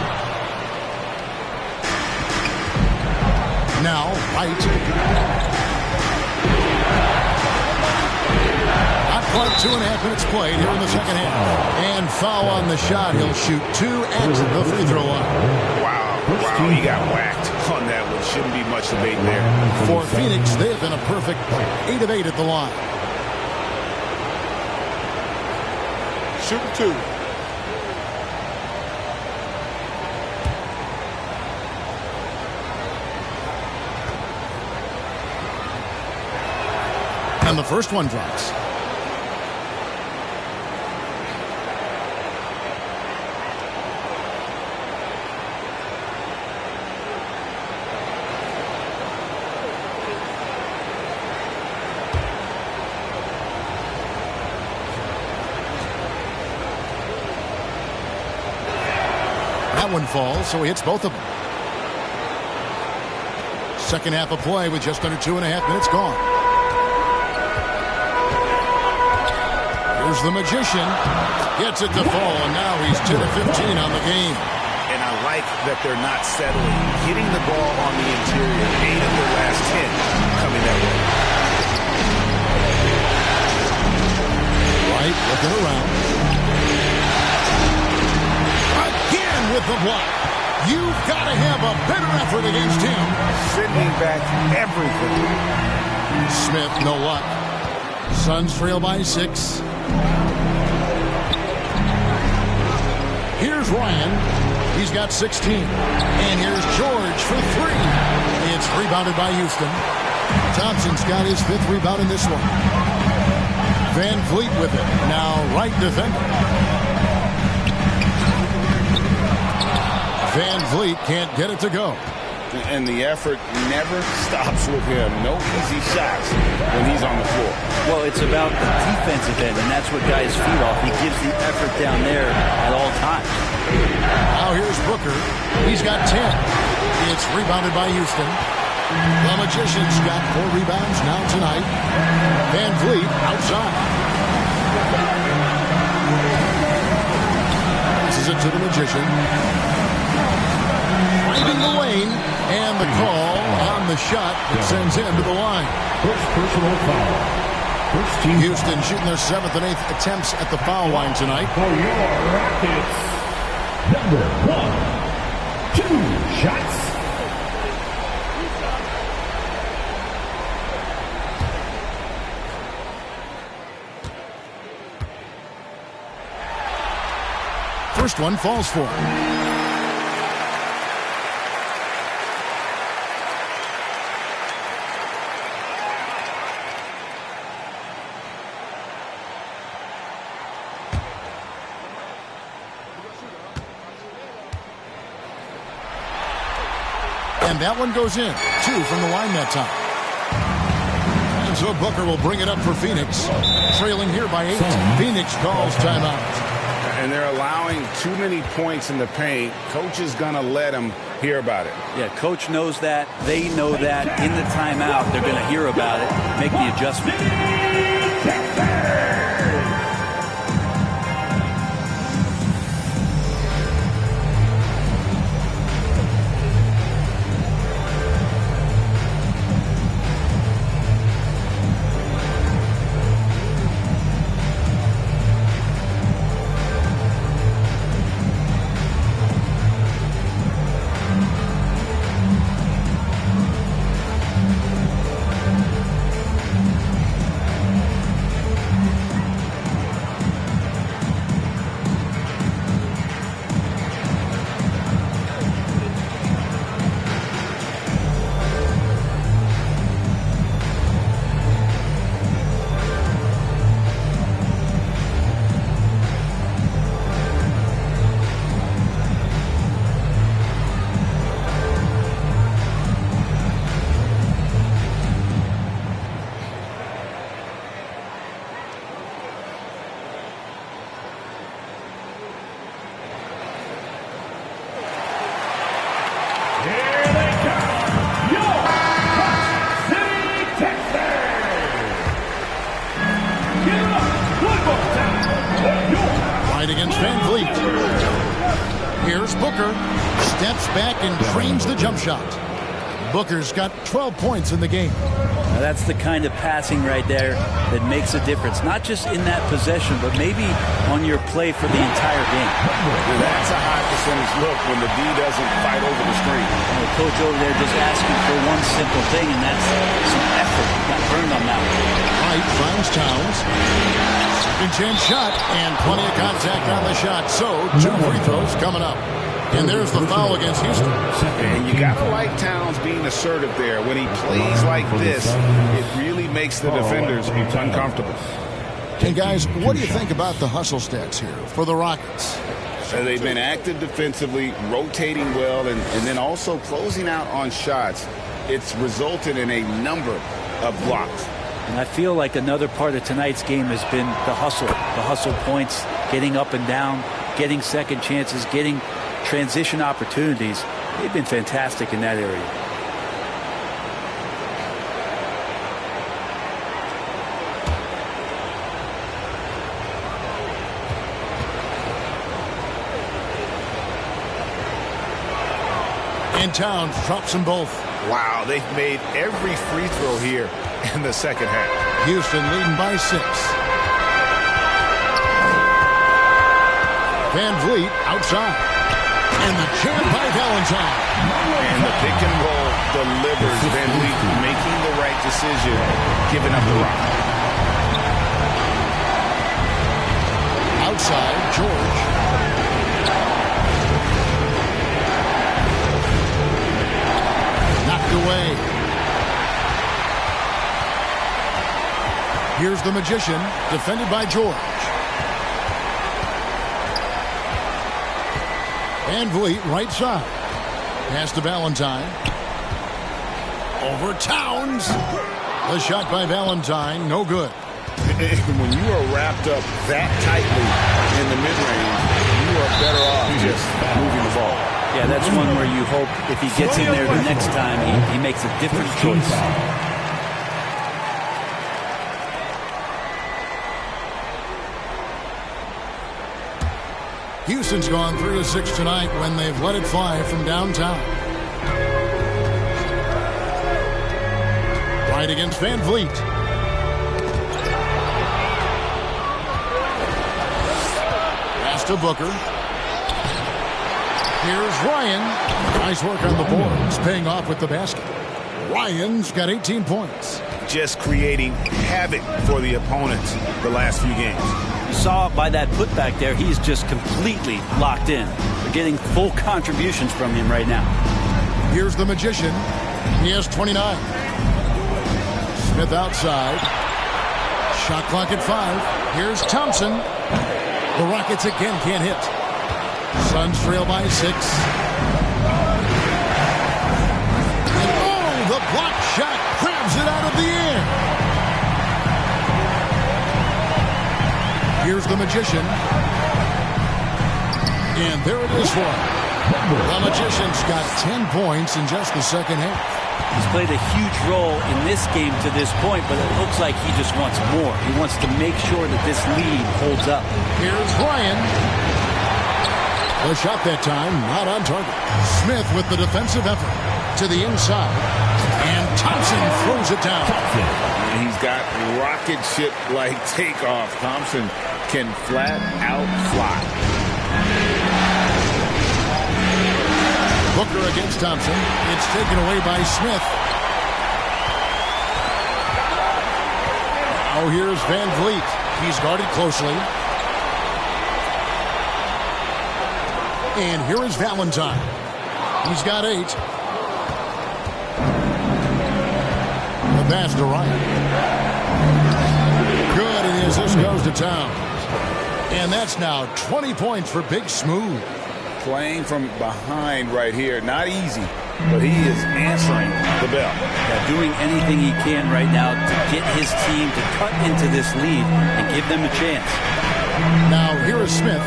Now, White. Not quite 2.5 minutes played here in the second half. And foul on the shot. He'll shoot 2 at the free throw line. Wow, he got whacked on that one. Shouldn't be much debate there. For Phoenix, they have been a perfect 8 of 8 at the line. Shooting 2. And the first one drops. That one falls, so he hits both of them. Second half of play with just under 2.5 minutes gone. Here's the Magician. Gets it to fall, and now he's 10 of 15 on the game. And I like that they're not settling. Hitting the ball on the interior. 8 of their last 10 coming that way. Right, looking around. Again with the block. You've got to have a better effort against him. Sending back everything. Smith, no luck. Suns trail by 6. Here's Ryan. He's got 16. And here's George for 3. It's rebounded by Houston. Thompson's got his 5th rebound in this one. Van Vliet with it. Now right defender. Van Vliet can't get it to go. And the effort never stops with him. No easy shots when he's on the floor. Well, it's about the defensive end, and that's what guys feed off. He gives the effort down there at all times. Now here's Booker. He's got 10. It's rebounded by Houston. The Magicians got 4 rebounds now tonight. Van Vliet outside. Passes it to the Magician. Finding the lane, and the call on the shot that sends him to the line. First personal foul. First team. Houston shooting their 7th and 8th attempts at the foul line tonight. For your Rockets, number 1, 2 shots. First one falls for him. And that one goes in. 2 from the line that time. And so Booker will bring it up for Phoenix. Trailing here by 8. Phoenix calls timeout. And they're allowing too many points in the paint. Coach is going to let them hear about it. Yeah, coach knows that. They know that. In the timeout, they're going to hear about it, make the adjustment. Against Van Vliet. Here's Booker. Steps back and trains the jump shot. Booker's got 12 points in the game. Now that's the kind of passing right there that makes a difference. Not just in that possession, but maybe on your play for the entire game. That's a high percentage look when the D doesn't fight over the screen. And the coach over there just asking for one simple thing, and that's some effort. Got burned on that one. White finds Towns. Second chance shot, and plenty of contact on the shot. So, 2 free throws coming up. And there's the foul against Houston. And you got to like Towns being assertive there. When he plays like this, it really makes the defenders uncomfortable. And guys, what do you think about the hustle stats here for the Rockets? They've been active defensively, rotating well, and then also closing out on shots. It's resulted in a number of blocks. And I feel like another part of tonight's game has been the hustle points, getting up and down, getting second chances, getting transition opportunities. They've been fantastic in that area. And Towns drops them both. Wow, they've made every free throw here in the second half. Houston leading by 6. Van Vliet outside. And the jam by Valentine. And the pick and roll delivers. Van Vliet making the right decision, giving up the rock. Outside, George. Knocked away. Here's the Magician, defended by George. Van Vliet, right side. Pass to Valentine. Over Towns. The shot by Valentine, no good. When you are wrapped up that tightly in the mid-range, you are better off just moving the ball. Yeah, that's one where you hope if he gets in there the next time, he makes a different choice. Houston's gone 3 of 6 tonight when they've let it fly from downtown. Right against Van Vliet. Pass to Booker. Here's Ryan. Nice work on the boards, paying off with the basket. Ryan's got 18 points. Just creating havoc for the opponents the last few games. You saw by that putback there, he's just completely locked in. We're getting full contributions from him right now. Here's the Magician. He has 29. Smith outside. Shot clock at 5. Here's Thompson. The Rockets again can't hit. Suns trail by 6. And oh, the block shot grabs it out of the air. Here's the Magician. And there it is for him. The Magician's got 10 points in just the second half. He's played a huge role in this game to this point, but it looks like he just wants more. He wants to make sure that this lead holds up. Here's Ryan. The shot that time, not on target. Smith with the defensive effort to the inside. And Thompson throws it down. And he's got rocket ship-like takeoff. Thompson can flat out fly. Booker against Thompson. It's taken away by Smith. Now here's Van Vliet. He's guarded closely. And here is Valentine. He's got 8. The pass to Ryan. Good, and the assist goes to Towns. And that's now 20 points for Big Smooth. Playing from behind right here. Not easy, but he is answering the bell. Yeah, doing anything he can right now to get his team to cut into this lead and give them a chance. Now here is Smith.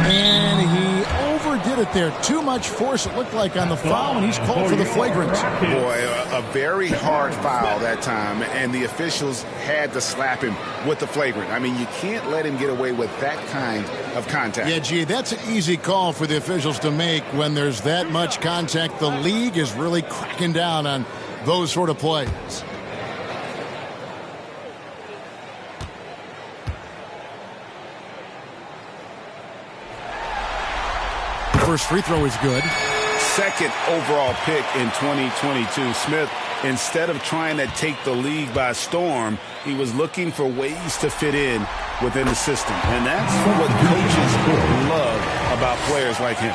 And he overdid it there. Too much force, it looked like, on the foul, and he's called for the flagrant. Boy, a very hard foul that time, and the officials had to slap him with the flagrant. I mean, you can't let him get away with that kind of contact. Yeah, gee, that's an easy call for the officials to make when there's that much contact. The league is really cracking down on those sort of plays. First free throw is good. Second overall pick in 2022. Smith, instead of trying to take the league by storm, he was looking for ways to fit in within the system. And that's what coaches love about players like him.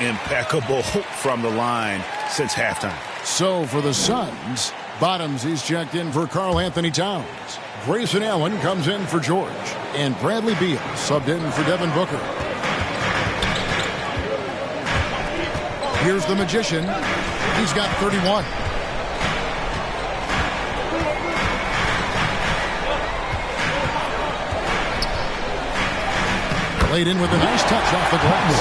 Impeccable from the line since halftime. So for the Suns, Bottoms, he's checked in for Karl Anthony Towns. Grayson Allen comes in for George. And Bradley Beal subbed in for Devin Booker. Here's the Magician. He's got 31. Laid in with a nice touch off the glass.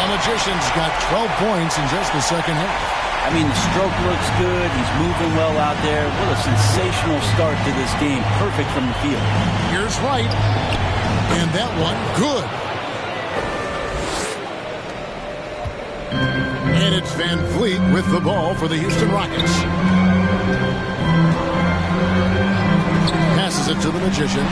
The Magician's got 12 points in just the second half. I mean, the stroke looks good. He's moving well out there. What a sensational start to this game. Perfect from the field. Here's Wright. And that one, good. And it's Van Vliet with the ball for the Houston Rockets. Passes it to the Magician.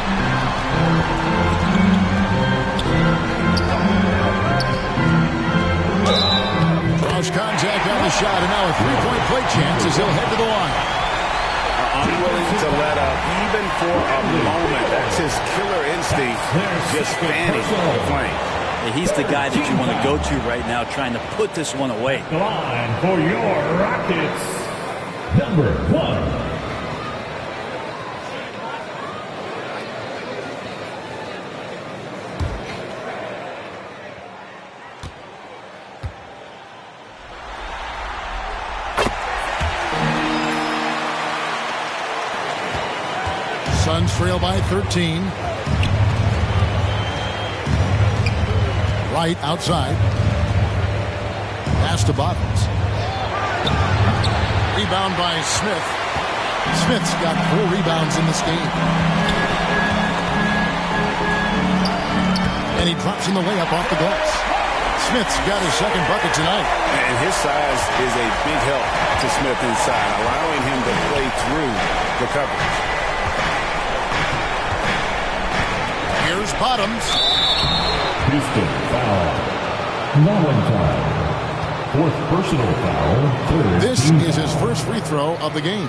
Draws contact on the shot, and now a three-point play chance as he'll head to the line. Unwilling to let up even for a moment. That's his killer instinct, just fanning the flame. He's the guy that you want to go to right now, trying to put this one away. The line for your Rockets, number 1. Suns trail by 13. Right outside. Pass to Bottoms. Rebound by Smith. Smith's got 4 rebounds in this game. And he drops in the layup off the glass. Smith's got his second bucket tonight. And his size is a big help to Smith inside, allowing him to play through the coverage. Here's Bottoms. Houston foul. Valentine. 4th personal foul. 3rd. This is his first free throw of the game.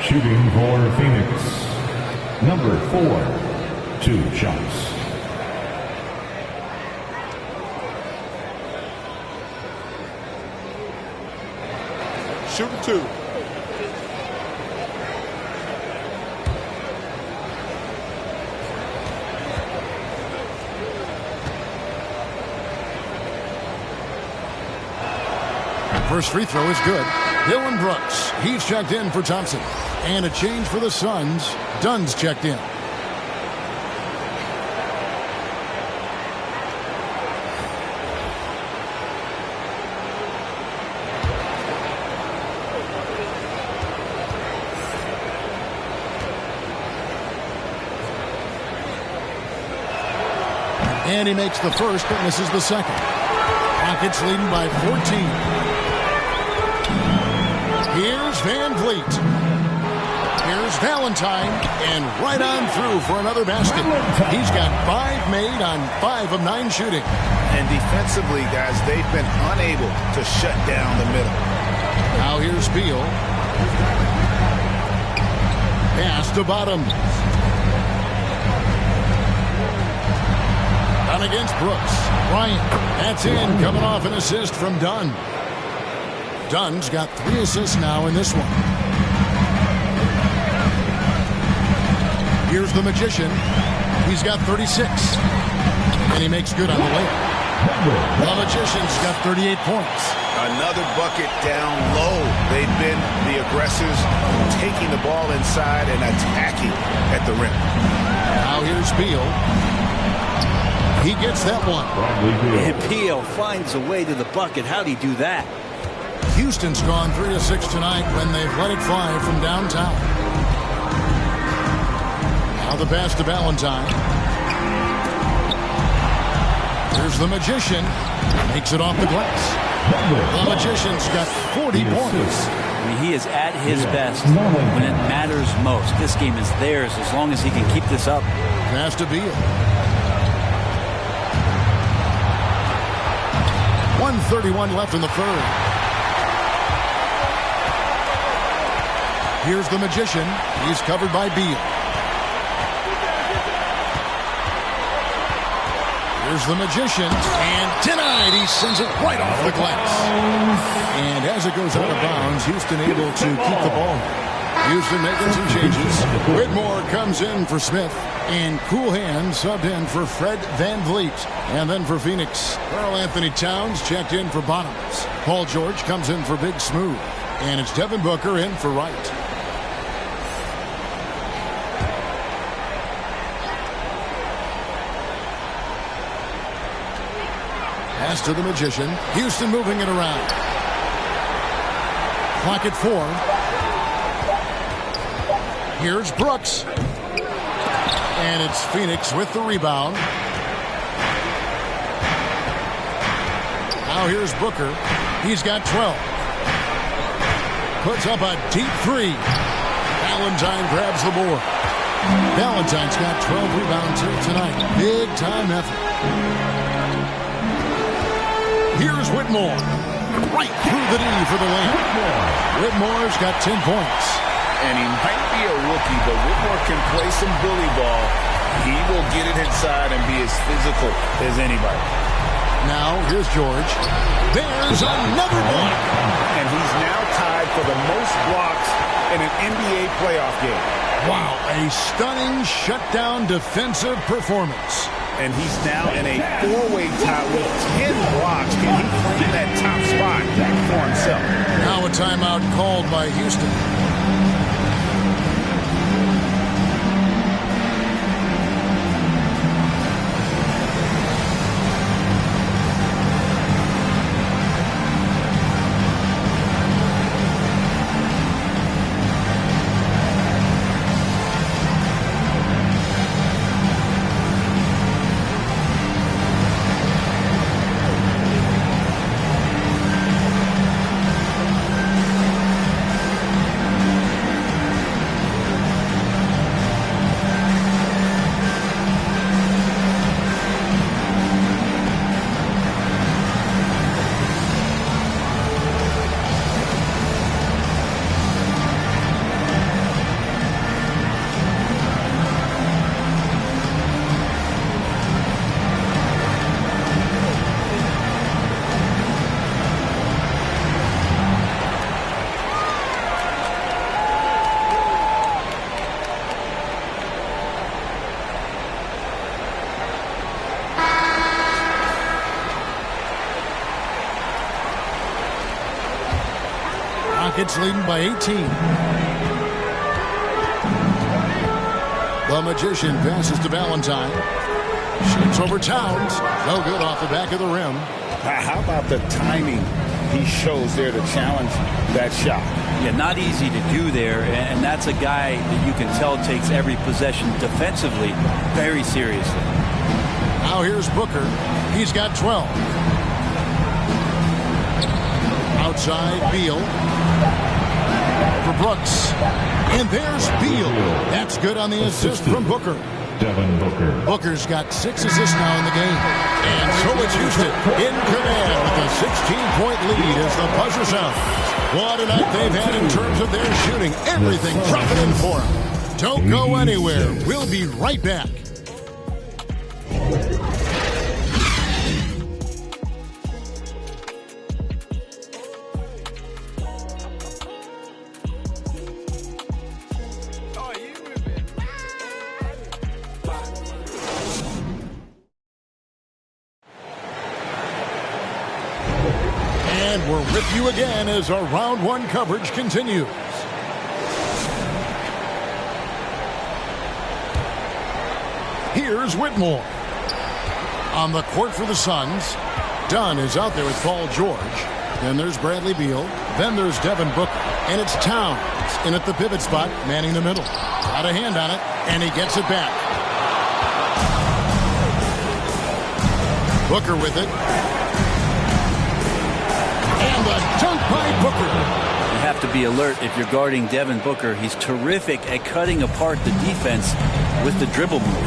Shooting for Phoenix. Number 4. 2 shots. Shooting 2. First free throw is good. Dylan Brooks, he's checked in for Thompson. And a change for the Suns. Dunn's checked in. And he makes the first, but misses the second. Rockets leading by 14. Here's Van Vliet. Here's Valentine, and right on through for another basket. He's got 5 made on 5 of 9 shooting. And defensively, guys, they've been unable to shut down the middle. Now here's Beal. Pass to Bottoms. Down against Brooks. Bryant. That's in, coming off an assist from Dunn. Dunn's got 3 assists now in this one. Here's the Magician. He's got 36. And he makes good on the layup. The Magician's got 38 points. Another bucket down low. They've been the aggressors, taking the ball inside and attacking at the rim. Now here's Beal. He gets that one. And Beal finds a way to the bucket. How'd he do that? Houston's gone 3 of 6 tonight when they've let it fly from downtown. Now the pass to Valentine. Here's the Magician. Makes it off the glass. The Magician's got 40 points. I mean, he is at his best when it matters most. This game is theirs as long as he can keep this up. Pass to Beal. 1:31 left in the third. Here's the Magician. He's covered by Beal. Here's the Magician. And denied. He sends it right off the glass. And as it goes out of bounds, Houston able to keep the ball. Houston making some changes. Whitmore comes in for Smith. And Cool Hand subbed in for Fred Van Vliet. And then for Phoenix, Karl Anthony Towns checked in for Bottoms. Paul George comes in for Big Smooth. And it's Devin Booker in for Wright. Pass to the Magician. Houston moving it around. Clock at 4. Here's Brooks. And it's Phoenix with the rebound. Now here's Booker. He's got 12. Puts up a deep 3. Valentine grabs the board. Valentine's got 12 rebounds here tonight. Big time effort. Here's Whitmore. Right through the knee for the layup. Whitmore's got 10 points. And he might be a rookie, but Whitmore can play some bully ball. He will get it inside and be as physical as anybody. Now, here's George. There's another block. And he's now tied for the most blocks in an NBA playoff game. Wow, a stunning shutdown defensive performance. And he's now in a four-way tie with 10 blocks. Can he claim that top spot for himself? Now a timeout called by Houston. Rockets leading by 18. The Magician passes to Valentine. Shoots over Towns. No good off the back of the rim. How about the timing he shows there to challenge that shot? Yeah, not easy to do there, and that's a guy that you can tell takes every possession defensively very seriously. Now here's Booker. He's got 12. Outside, Beal. For Brooks. And there's Beal. That's good on the assist from Booker. Devin Booker. Booker's got 6 assists now in the game. And so it's Houston in command with a 16-point lead as the buzzer sounds. What a night they've had in terms of their shooting. Everything dropping in for them. Don't go anywhere. We'll be right back. And we're with you again as our round one coverage continues. Here's Whitmore. On the court for the Suns, Dunn is out there with Paul George. Then there's Bradley Beal. Then there's Devin Booker. And it's Towns in at the pivot spot, manning the middle. Got a hand on it, and he gets it back. Booker with it. And the dunk by Booker. You have to be alert if you're guarding Devin Booker. He's terrific at cutting apart the defense with the dribble move.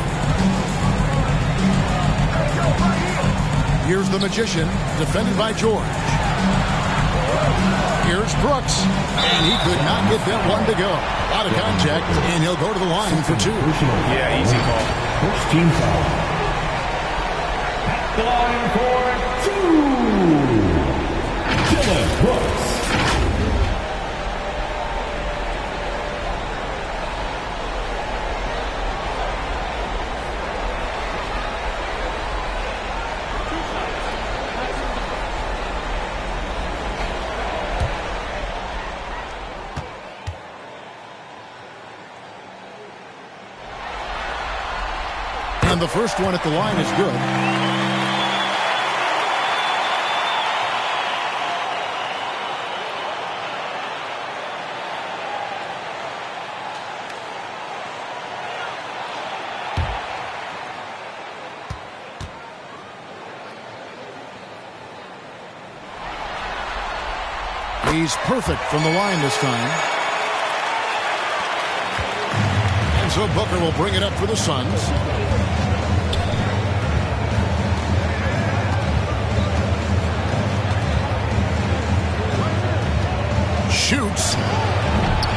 Here's the Magician, defended by George. Here's Brooks, and he could not get that one to go. Out of contact, and he'll go to the line for 2. Yeah, easy call. First team foul. At the line for 2. Dylan Brooks. And the first one at the line is good. He's perfect from the line this time. so Booker will bring it up for the Suns. Shoots.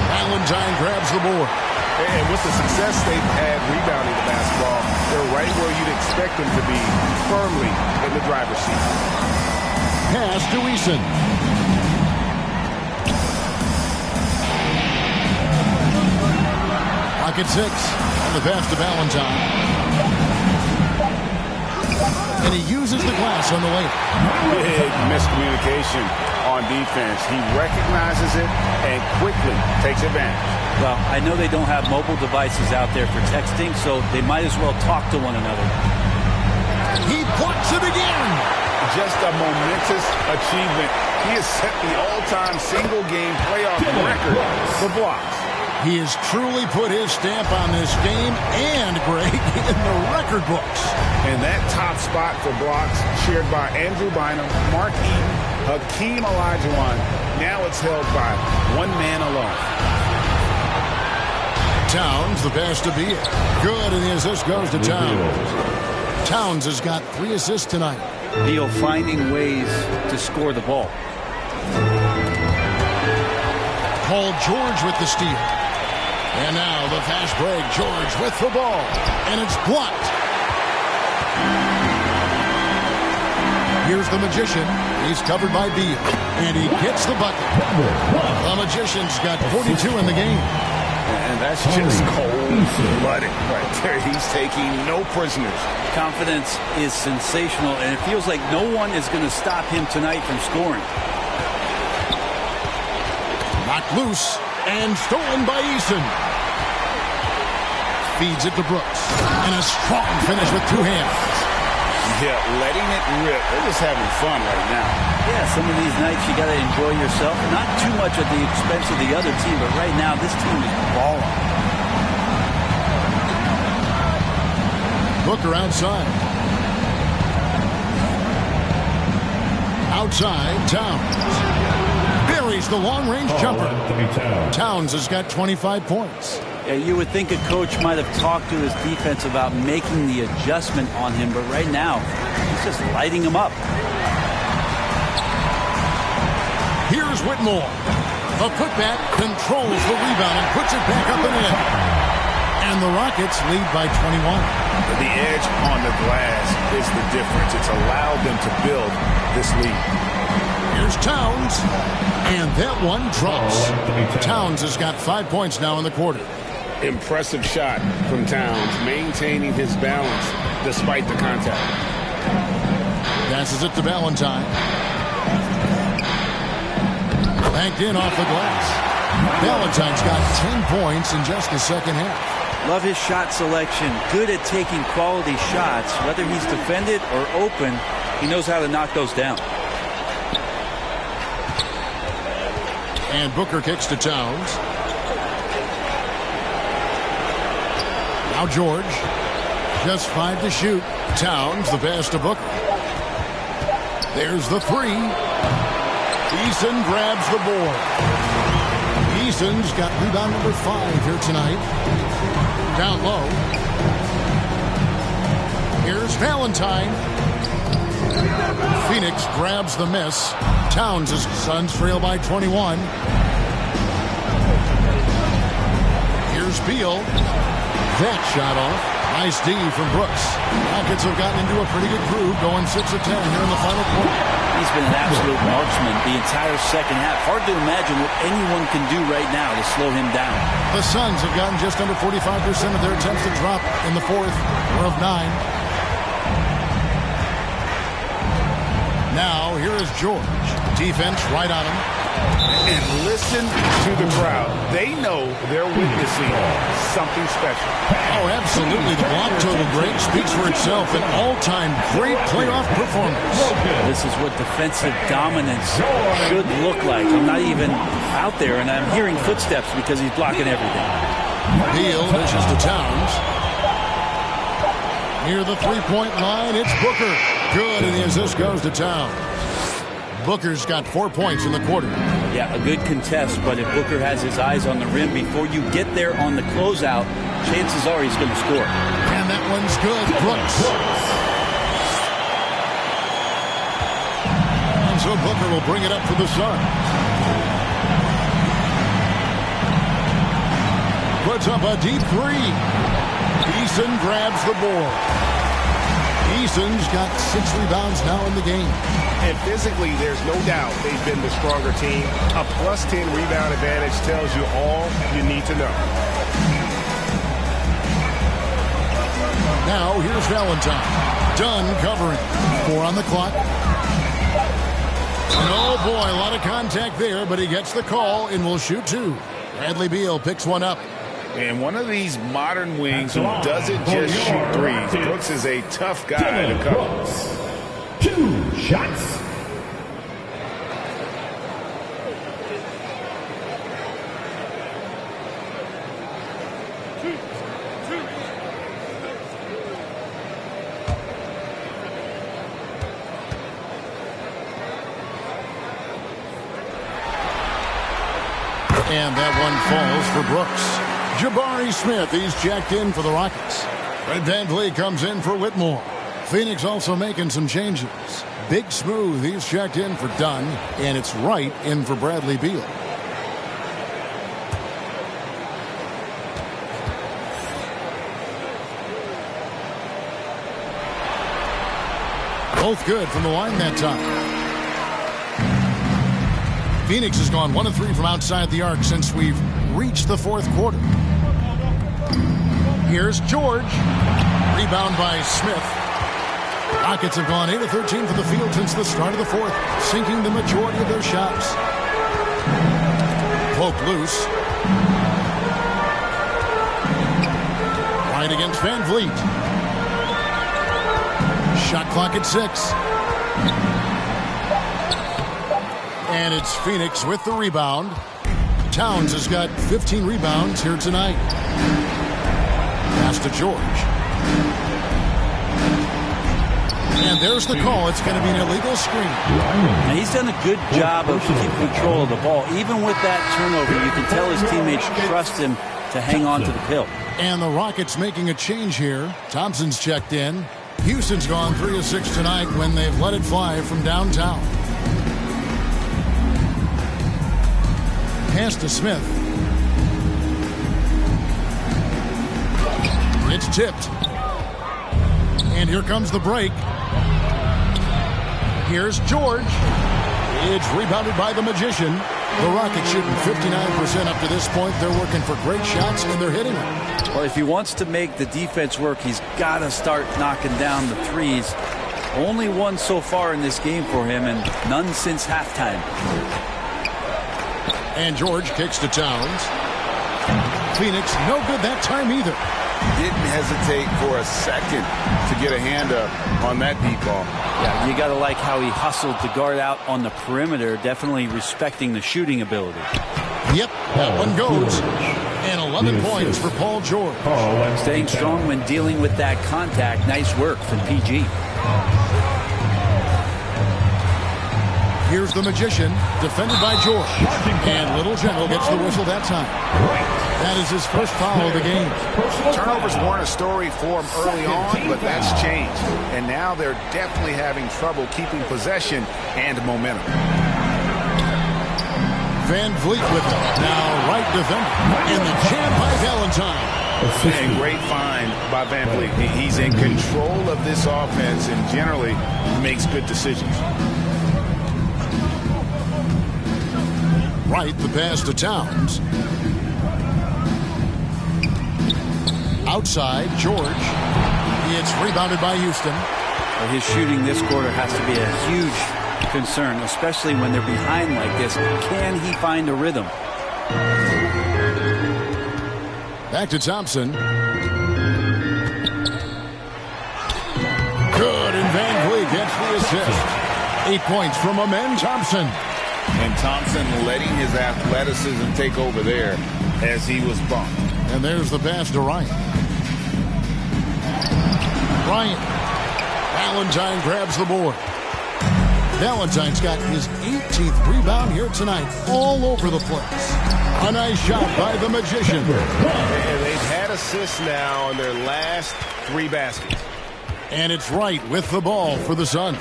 Valentine grabs the board. And with the success they've had rebounding the basketball, they're right where you'd expect them to be, firmly in the driver's seat. Pass to Eason. Pocket 6 on the pass to Valentine. And he uses the glass on the way. Big miscommunication on defense. He recognizes it and quickly takes advantage. Well, I know they don't have mobile devices out there for texting, so they might as well talk to one another. He blocks it again. Just a momentous achievement. He has set the all-time single-game playoff record for blocks. He has truly put his stamp on this game and, Greg, in the record books. And that top spot for blocks shared by Andrew Bynum, Mark Eaton, Hakeem Olajuwon. Now it's held by one man alone. Towns, the pass to Beal. Good, and the assist goes to Towns. Towns has got 3 assists tonight. Beal finding ways to score the ball. Paul George with the steal. And now the fast break. George with the ball. And it's blocked. Here's the Magician. He's covered by Beal. And he gets the bucket. The Magician's got 42 in the game. And that's just cold-blooded right there. He's taking no prisoners. Confidence is sensational, and it feels like no one is going to stop him tonight from scoring. Knocked loose and stolen by Eason. Feeds it to Brooks. And a strong finish with 2 hands. Yeah, letting it rip. They're just having fun right now. Yeah, some of these nights you got to enjoy yourself. Not too much at the expense of the other team, but right now this team is balling. Booker outside. Outside, Towns. Buries the long-range jumper. Towns has got 25 points. Yeah, you would think a coach might have talked to his defense about making the adjustment on him, but right now, he's just lighting him up. Here's Whitmore. The putback controls the rebound and puts it back up and in. And the Rockets lead by 21. The edge on the glass is the difference. It's allowed them to build this lead. Here's Towns. And that one drops. Towns has got 5 points now in the quarter. Impressive shot from Towns, maintaining his balance despite the contact. Passes it to Valentine. Banked in off the glass. Valentine's got 10 points in just the second half. Love his shot selection. Good at taking quality shots. Whether he's defended or open, he knows how to knock those down. And Booker kicks to Towns. Now George. Just 5 to shoot. Towns, the pass to Booker. There's the 3. Eason grabs the board. Eason's got rebound number 5 here tonight. Down low. Here's Valentine. Phoenix grabs the miss. Towns' Suns trail by 21. Here's Beal. That shot off. Nice D from Brooks. Rockets have gotten into a pretty good groove, going 6 of 10 here in the final quarter. He's been an absolute marksman the entire second half. Hard to imagine what anyone can do right now to slow him down. The Suns have gotten just under 45% of their attempts to drop in the fourth. We're of 9. Now, here is George. Defense right on him. And listen to the crowd. They know they're witnessing something special. Oh, absolutely. The block total, Greg, speaks for itself. An all-time great playoff performance. This is what defensive dominance should look like. I'm not even out there, and I'm hearing footsteps because he's blocking everything. Beal pushes to Towns. Near the three-point line, it's Booker. Good, and the assist goes to Towns. Booker's got 4 points in the quarter. Yeah, a good contest, but if Booker has his eyes on the rim before you get there on the closeout, chances are he's going to score. And that one's good. Brooks. And so Booker will bring it up for the Suns. Puts up a deep three. Eason grabs the board. Eason's got 6 rebounds now in the game. And physically, there's no doubt they've been the stronger team. A +10 rebound advantage tells you all you need to know. Now, here's Valentine. Dunn covering. 4 on the clock. And oh boy, a lot of contact there, but he gets the call and will shoot 2. Bradley Beal picks one up. And one of these modern wings who doesn't just shoot threes. Brooks is a tough guy to cover. 2 shots. And that one falls for Brooks. Jabari Smith, he's checked in for the Rockets. Fred VanVleet comes in for Whitmore. Phoenix also making some changes. Big Smooth, he's checked in for Dunn, and it's Wright in for Bradley Beal. Both good from the line that time. Phoenix has gone 1 of 3 from outside the arc since we've reached the 4th quarter. Here's George. Rebound by Smith. Rockets have gone 8 of 13 from the field since the start of the 4th, sinking the majority of their shots. Poke loose. Right against VanVleet. Shot clock at 6. And it's Phoenix with the rebound. Towns has got 15 rebounds here tonight. Pass to George. And there's the call. It's going to be an illegal screen. Now he's done a good job of keeping control of the ball. Even with that turnover, you can tell his teammates trust him to hang on to the pill. And the Rockets making a change here. Thompson's checked in. Houston's gone 3 of 6 tonight when they've let it fly from downtown. Pass to Smith. It's tipped. And here comes the break. Here's George. It's rebounded by the Magician. The Rockets shooting 59% up to this point. They're working for great shots, and they're hitting them. Well, if he wants to make the defense work, he's got to start knocking down the threes. Only one so far in this game for him, and none since halftime. And George kicks to Towns. Phoenix, no good that time either. Didn't hesitate for a second to get a hand up on that deep ball. Yeah, you got to like how he hustled to guard out on the perimeter, definitely respecting the shooting ability. Yep, that one goes. And 11 points for Paul George. Staying strong when dealing with that contact. Nice work from PG. Here's the Magician, defended by George. And Little General gets the whistle that time. That is his first foul of the game. Turnovers weren't a story for him early on, but that's changed. And now they're definitely having trouble keeping possession and momentum. VanVleet with it. Now right defender. And the jam by Valentine. And great find by VanVleet. He's in control of this offense and generally makes good decisions. Right, the pass to Towns. Outside, George. It's rebounded by Houston. Well, his shooting this quarter has to be a huge concern, especially when they're behind like this. Can he find a rhythm? Back to Thompson. Good, and VanVleet gets the assist. 8 points from Amen Thompson. And Thompson letting his athleticism take over there as he was bumped. And there's the pass to Ryan. Bryant. Valentine grabs the board. Valentine's got his 18th rebound here tonight, all over the place. A nice shot by the Magician. And they've had assists now on their last 3 baskets. And it's Wright with the ball for the Suns.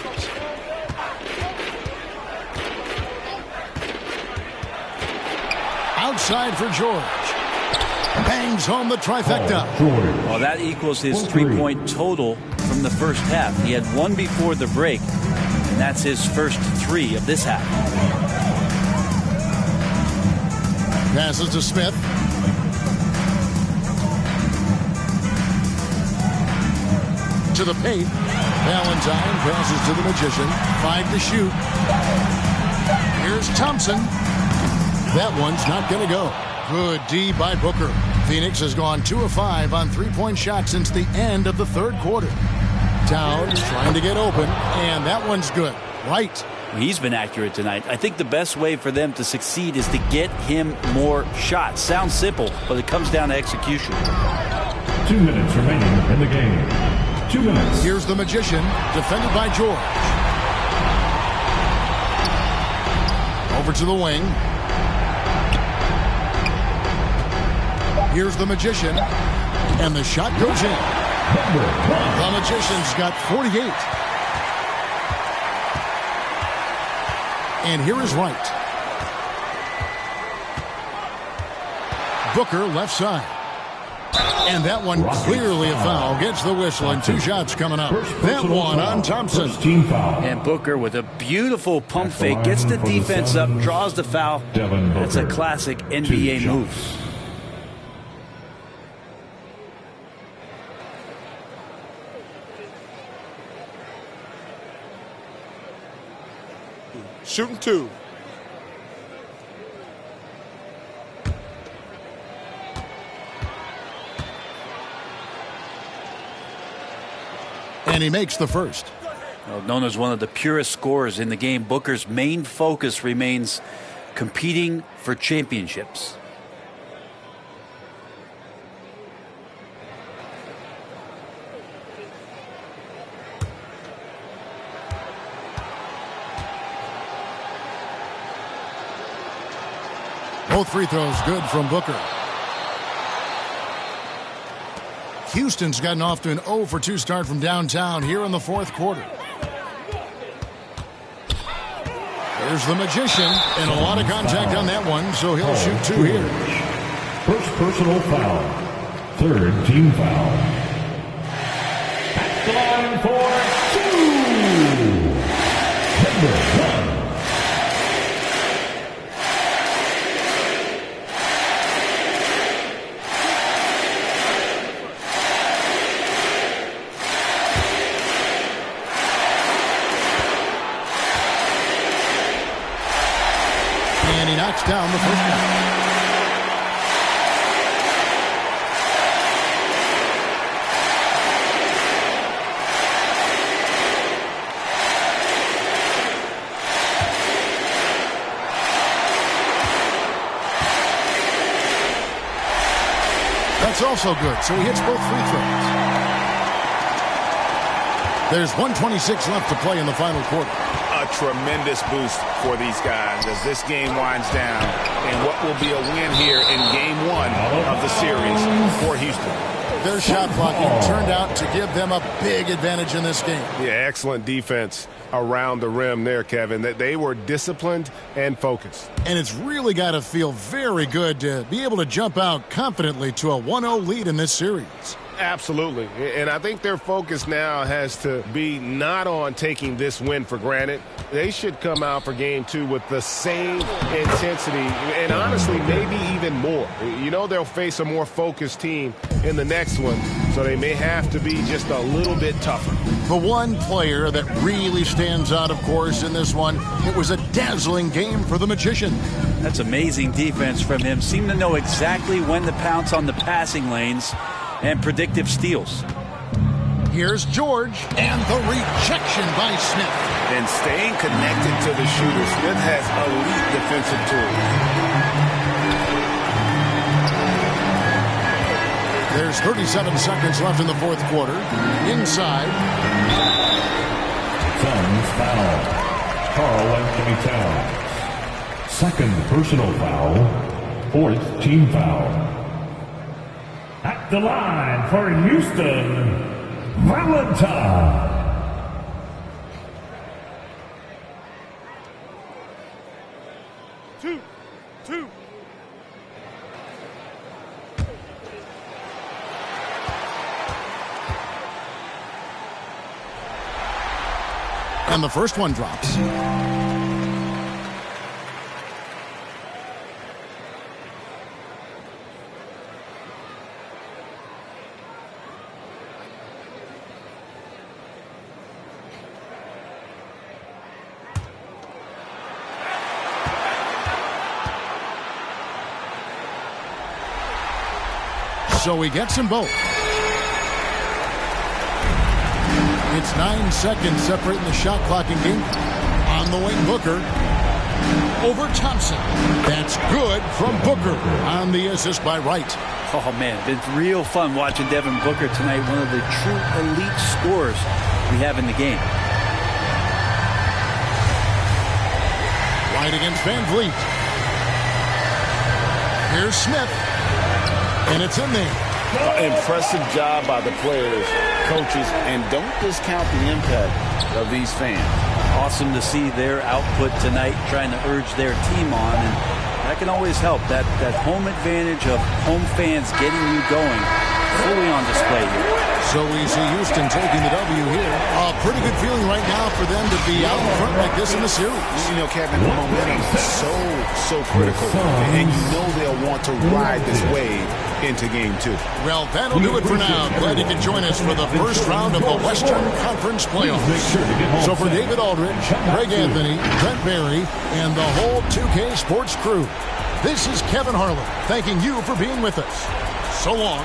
Outside for George. Bangs home the trifecta. Well, that equals his 3-point total from the first half. He had 1 before the break, and that's his first 3 of this half. Passes to Smith. To the paint. Valentine passes to the Magician. 5 to shoot. Here's Thompson. That one's not going to go. Good D by Booker. Phoenix has gone 2 of 5 on 3-point shots since the end of the 3rd quarter. Towns trying to get open, and that one's good. Right. He's been accurate tonight. I think the best way for them to succeed is to get him more shots. Sounds simple, but it comes down to execution. 2 minutes remaining in the game. 2 minutes. Here's the Magician, defended by George. Over to the wing. Here's the Magician, and the shot goes in. The Magician's got 48. And here is Wright. Booker left side. And that one clearly a foul. Gets the whistle, and 2 shots coming up. That one on Thompson. And Booker with a beautiful pump fake. Gets the defense up, draws the foul. That's a classic NBA move. Shooting 2. And he makes the first. Well, known as one of the purest scorers in the game, Booker's main focus remains competing for championships. Both free throws good from Booker. Houston's gotten off to an 0 for 2 start from downtown here in the 4th quarter. There's the Magician, and a lot of contact on that one, so he'll shoot 2 here. First personal foul. 3rd team foul. At the line for 2. Number 1. Knocks down the first one. That's also good, so he hits both free throws. There's 1:26 left to play in the final quarter. A tremendous boost for these guys as this game winds down and what will be a win here in game 1 of the series for Houston. Their shot blocking turned out to give them a big advantage in this game. Yeah, excellent defense around the rim there, Kevin. They were disciplined and focused. And it's really got to feel very good to be able to jump out confidently to a 1-0 lead in this series. Absolutely. And I think their focus now has to be not on taking this win for granted. They should come out for game 2 with the same intensity and honestly maybe even more. You know they'll face a more focused team in the next one, so they may have to be just a little bit tougher. The one player that really stands out, of course, in this one, it was a dazzling game for the Magician. That's amazing defense from him. Seemed to know exactly when to pounce on the passing lanes and predictive steals. Here's George, and the rejection by Smith. And staying connected to the shooter, Smith has elite defensive tools. There's 37 seconds left in the 4th quarter. Inside. Suns foul. Karl Anthony Towns. 2nd personal foul. 4th team foul. At the line for Houston, Valentine. Two. And the first one drops. So he gets them both. It's 9 seconds separating the shot clock and game. On the wing, Booker. Over Thompson. That's good from Booker on the assist by Wright. Oh, man, been real fun watching Devin Booker tonight. One of the true elite scorers we have in the game. Wright against Van Vliet. Here's Smith. And it's in there. Impressive job by the players, coaches, and don't discount the impact of these fans. Awesome to see their output tonight, trying to urge their team on, and that can always help. That home advantage of home fans getting you going, fully on display here. So we see Houston taking the W here. A pretty good feeling right now for them to be out in front like this in the series. You know, Kevin, the momentum is so critical, and you know they'll want to ride this wave into game 2. Well, that'll do it for now. Glad you could join us for the first round of the Western Conference playoffs. So for David Aldridge, Greg Anthony, Brent Barry, and the whole 2K Sports crew, this is Kevin Harlan thanking you for being with us. So long.